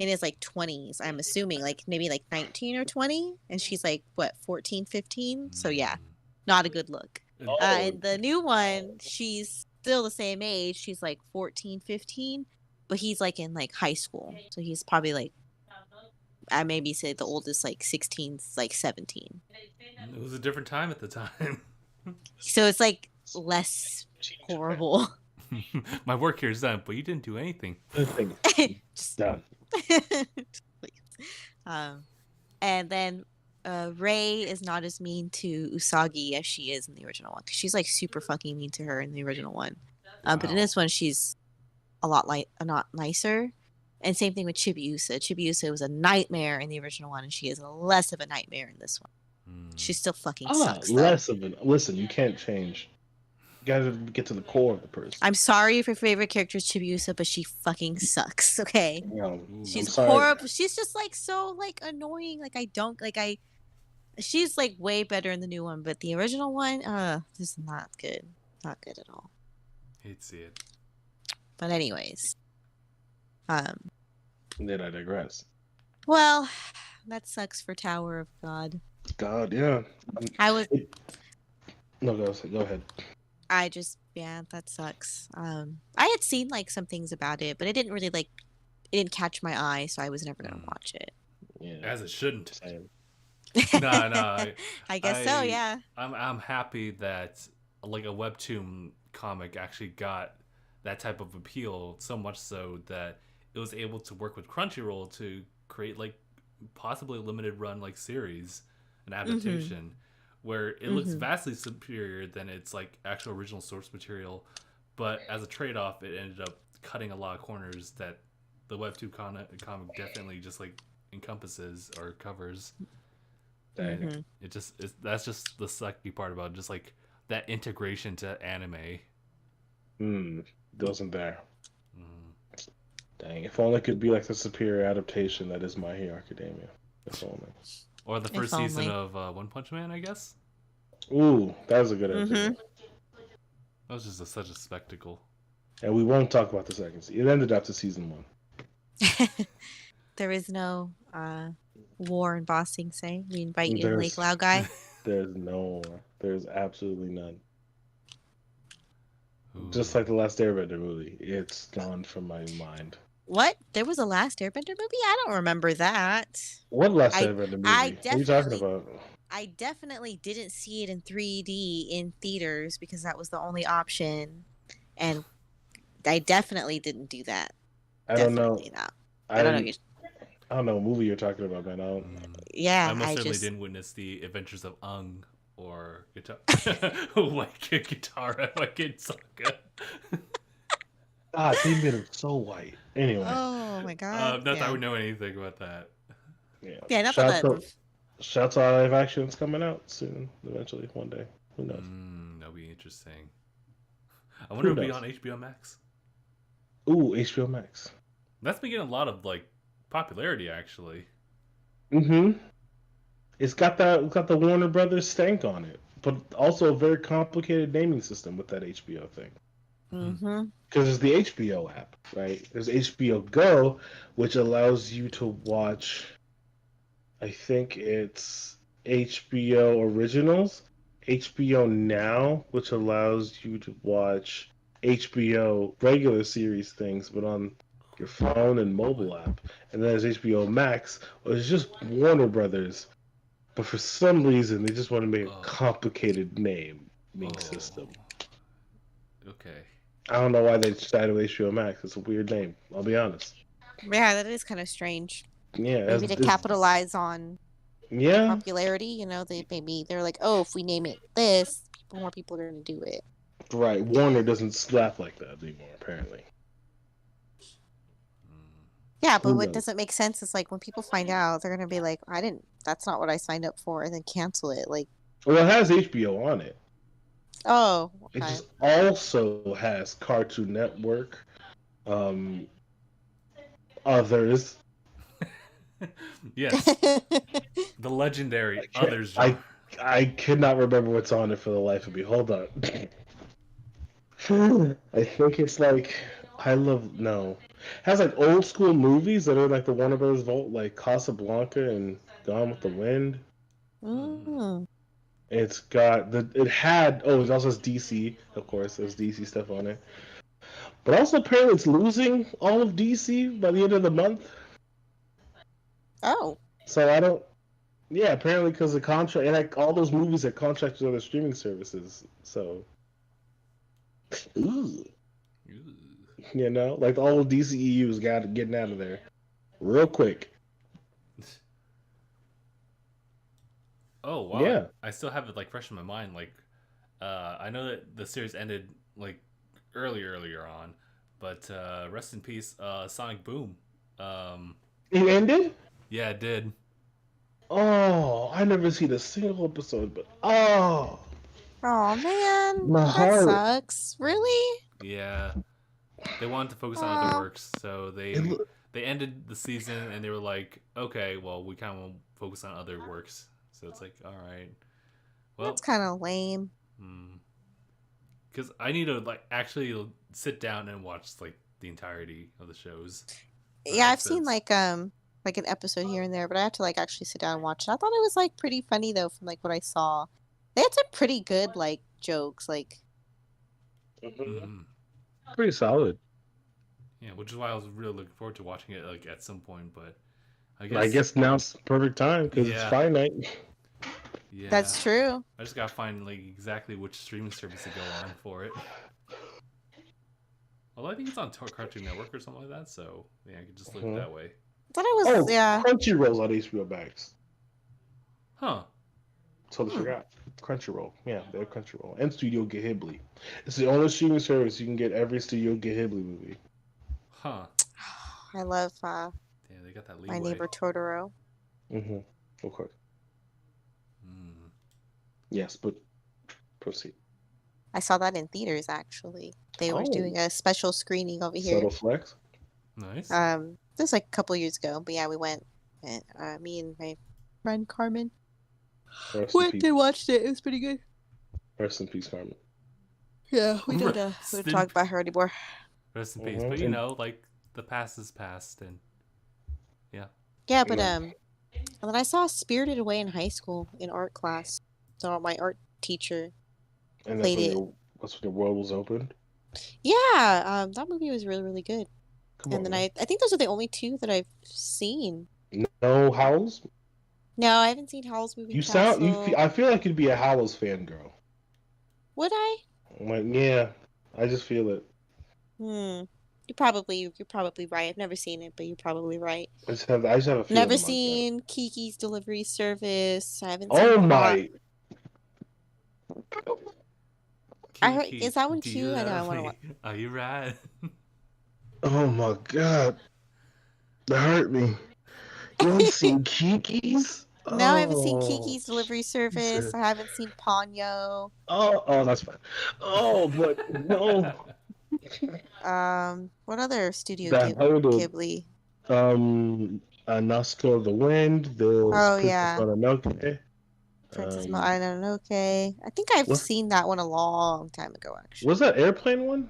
his like 20s, I'm assuming, like maybe like 19 or 20, and she's like what 14, 15. So yeah, not a good look. And the new one, she's still the same age. She's like 14, 15, but he's like in like high school. So he's probably like, I maybe say the oldest like 16, like 17. It was a different time at the time. So it's like less horrible. My work here is done, but you didn't do anything. Just- done. And then Rei is not as mean to Usagi as she is in the original one. 'Cause she's like super fucking mean to her in the original one. But in this one, she's a lot nicer. And same thing with Chibiusa. Chibiusa was a nightmare in the original one, and she is less of a nightmare in this one. She still fucking sucks. Less of it. Listen, you can't change. You gotta get to the core of the person. I'm sorry if your favorite character is Chibiusa, but she fucking sucks. Okay, I'm she's sorry. horrible. She's just like so like annoying. She's like way better in the new one, but the original one, this is not good. Not good at all. Hate to see it. But anyways, Then I digress. well, that sucks for Tower of God. God, yeah. No, go ahead. That sucks. I had seen like some things about it, but it didn't really it didn't catch my eye, so I was never gonna watch it. Yeah. As it shouldn't. Same. No. I guess so, yeah. I'm happy that like a webtoon comic actually got that type of appeal, so much so that it was able to work with Crunchyroll to create like possibly a limited run like series, an adaptation, where it looks vastly superior than its like actual original source material, but as a trade-off, it ended up cutting a lot of corners that the webtoon comic definitely just like encompasses or covers. Dang. That's just the sucky part about it, just like that integration to anime. Wasn't there. Dang, if only it could be like the superior adaptation that is My Hero Academia. If only. Or the first season of One Punch Man, I guess. Ooh, that was a good idea. That was just such a spectacle. And we won't talk about the second season. It ended after season 1. There is no war in Ba Sing Se. We invite you in Lake Lao Guy. There's absolutely none. Ooh. Just like the last Airbender movie, it's gone from my mind. What? There was a last Airbender movie? I don't remember that. What last Airbender movie? What are you talking about? I definitely didn't see it in 3D in theaters because that was the only option, and I definitely didn't do that. I don't know. Not. I don't know. I don't know what movie you're talking about, man. Yeah, I most certainly didn't witness the Adventures of Ung or White Kid Guitar, White Kid Saga. They made him so white. Anyway. Oh my god. Not that I would know anything about that. Yeah, not that. Shouts out live action's coming out soon, eventually, one day. Who knows? That'll be interesting. I wonder if it'll be on HBO Max. Ooh, HBO Max. That's been getting a lot of like popularity, actually. It's got the Warner Brothers stank on it, but also a very complicated naming system with that HBO thing. Because there's the HBO app, right? There's HBO Go, which allows you to watch, I think it's HBO Originals, HBO Now, which allows you to watch HBO regular series things, but on your phone and mobile app. And then there's HBO Max, which is just Warner Brothers, but for some reason they just want to make a complicated naming system. Okay. I don't know why they decided with HBO Max. It's a weird name. I'll be honest. Yeah, that is kind of strange. Yeah, maybe to capitalize on popularity. You know, they're like, oh, if we name it this, more people are going to do it. Right. Warner doesn't slap like that anymore, apparently. Yeah, but Who what knows? doesn't make sense is like when people find out, they're gonna be like, "I didn't. That's not what I signed up for," and then cancel it. Like, Well, it has HBO on it. oh, It okay. just also has Cartoon Network, um, others. Yes, the legendary others I genre. I could not remember what's on it for the life of me. Hold on. I think it's like no. It has like old school movies that are like the Warner Bros. Vault, like Casablanca and Gone with the Wind. Mm. It's got it also has DC, of course. There's DC stuff on it. But also apparently it's losing all of DC by the end of the month. Oh, So I don't. Yeah, apparently because the contract and like all those movies are contracted to other streaming services. So, ooh, like all of DCEU's got getting out of there real quick. Oh wow! Yeah. I still have it like fresh in my mind. Like, I know that the series ended like earlier on, but rest in peace, Sonic Boom. It ended. Yeah, it did. Oh, I never seen a single episode, but oh man, my that heart. sucks. Really? Yeah, they wanted to focus on other Oh, works, so It, lo- they ended the season and they were like, okay, well, we kind of want to focus on other works. So it's like, all right, that's well, kind of lame. because I need to like actually sit down and watch like the entirety of the shows. Yeah, I've seen Episodes. like an episode here and there, but I have to like actually sit down and watch it. I thought it was like pretty funny though, from like what I saw. They had some pretty good like jokes. Like, Mhm. Pretty solid. Yeah, which is why I was really looking forward to watching it like at some point. But I I guess guess now's the perfect time because it's yeah, finite. yeah. that's true. I just gotta find like exactly which streaming service to go on for it. Although I think it's on Cartoon Network or something like that, so yeah, I could just look that way. I thought it was Oh, yeah. Crunchyroll's on HBO Max. Huh? Totally forgot. Crunchyroll. Yeah, they have Crunchyroll. And Studio Ghibli. It's the only streaming service you can get every Studio Ghibli movie. Huh? I love Yeah, they got that leeway. My Neighbor Totoro. Mm-hmm. Of course. Mm. Yes, but proceed. I saw that in theaters actually. They were doing a special screening over here. Subtle flex. Nice. This like a couple years ago, but yeah, we went. And, me and my friend Carmen went and watched it. It was pretty good. Rest in peace, Carmen. Yeah, we don't talk about her anymore. Rest in peace. But you know, like the past is past, and yeah. Yeah, but and then I saw Spirited Away in high school in art class. So my art teacher played it. That's when your world was opened. Yeah, that movie was really, really good. Then I think those are the only two that I've seen. No Howls? No, I haven't seen Howl's Moving You Castle. I feel like you'd be a Howl's fan, girl. Would I? I'm like, yeah, I just feel it. You're probably right. I've never seen it, but you're probably right. I just have a feeling. Never seen Kiki's Delivery Service. I haven't seen. Oh my! I heard. Is that one too? I know. I want to watch. Are you right? Oh my god, that hurt me. You haven't seen Kiki's? No, I haven't seen Kiki's Delivery Service. I haven't seen Ponyo. Oh, that's fine. Oh, but no. What other studio Ghibli? Nausicaa of the Wind. Yeah. Mononoke. Princess Mononoke. I think I've seen that one a long time ago, actually. Was that airplane one?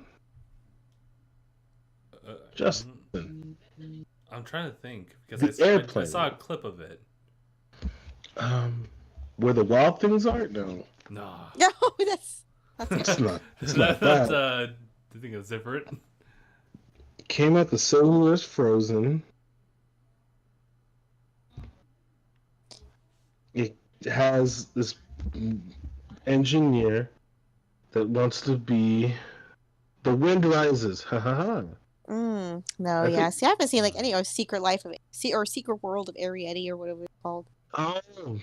Justin. I'm trying to think because I saw a clip of it. Where the wild things are? No. No, that's not. It's not that. I think it's different. Came out the same year as Frozen. It has this engineer that wants to be The Wind Rises. Ha ha ha. No, yeah. See, I haven't seen like any Secret Life of or Secret World of Arietti or whatever it's called. Oh, I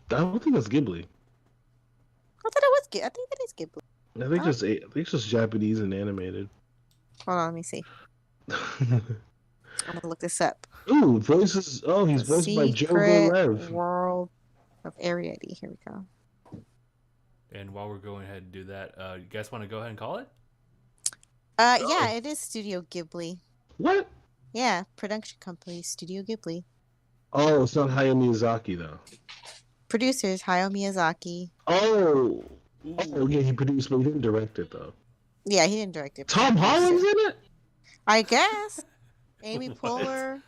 don't think that's Ghibli. I thought it was. I think that is Ghibli. I think just Japanese and animated. Hold on, let me see. I'm gonna look this up. Ooh, voices. Oh, he's The voiced by Joe Secret Verlev. World of Ariety. Here we go. And while we're going ahead and do that, you guys want to go ahead and call it? Yeah, it is Studio Ghibli. What? Yeah, production company Studio Ghibli. Oh, it's not Hayao Miyazaki though. Producers Hayao Miyazaki. Oh, yeah, he produced, but he didn't direct it though. Yeah, he didn't direct it. Tom Holland's in it. I guess. Amy Poehler.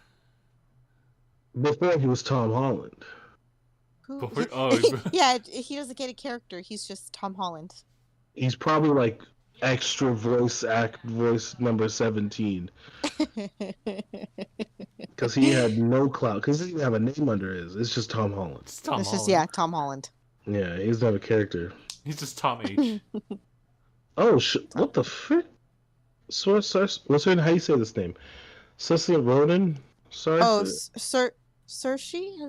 Before he was Tom Holland. Who? Oh, Yeah, he doesn't get a character. He's just Tom Holland. He's probably like extra voice number 17 because he had no clout because he didn't have a name under his. It's just Tom Holland. it's Tom It's Holland. just Tom Holland. Yeah, he doesn't have a character. He's just Tom H. Oh what the frick? What's her? How you say this name? Cecilia Ronan. Sorry. Oh, Saoirse?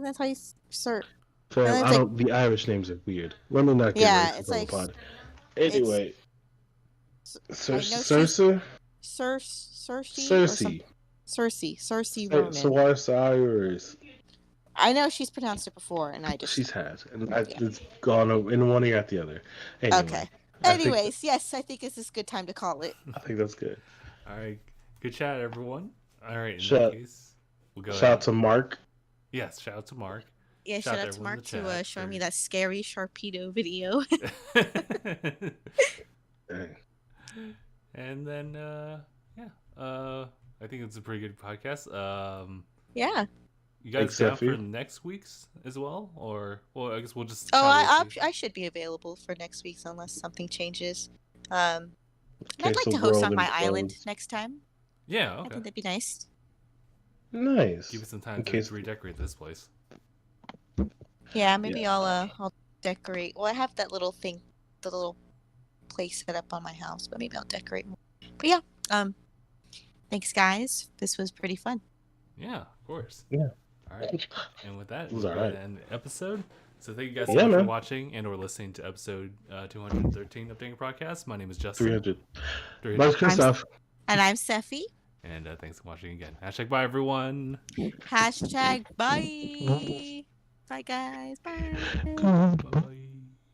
That's how you Sir. Fam, I don't. The Irish names are weird. Let me not get Yeah, racist it's on like the pod. Anyway, Cersei. Ronan. Cyrus. I know she's pronounced it before, and I just. She's had, and it's gone in one ear at the other. Anyway, Okay. Anyways, yes, I think this is a good time to call it. I think that's good. All right. Good chat, everyone. All right. In Shout that case, we'll go out ahead. to Mark. Yes, shout out to Mark. Yeah, shout out to Mark to showing me that scary Sharpedo video. And then, I think it's a pretty good podcast. Yeah. You guys Thanks, down Effie. for next week's as well, or I guess we'll just. Oh, kinda I should be available for next week's unless something changes. I'd like so to host on world my island implodes. next time. Yeah. I Okay. think that'd be nice. Nice. Give us some time In to case- redecorate this place. Yeah, maybe I'll decorate. Well, I have that little thing, the little place set up on my house, but maybe I'll decorate more. But yeah, thanks guys. This was pretty fun. Yeah, of course. Yeah. All right. And with that, It was we're all going right. to end the episode. So thank you guys so Yeah, much for man. watching and or listening to episode 213 of DangIT Podcast. My name is Justin. 300. 300. Bye, Christoph. And I'm Sephi. And thanks for watching again. Hashtag bye, everyone. Hashtag bye. Bye guys. Bye. Come on. Bye.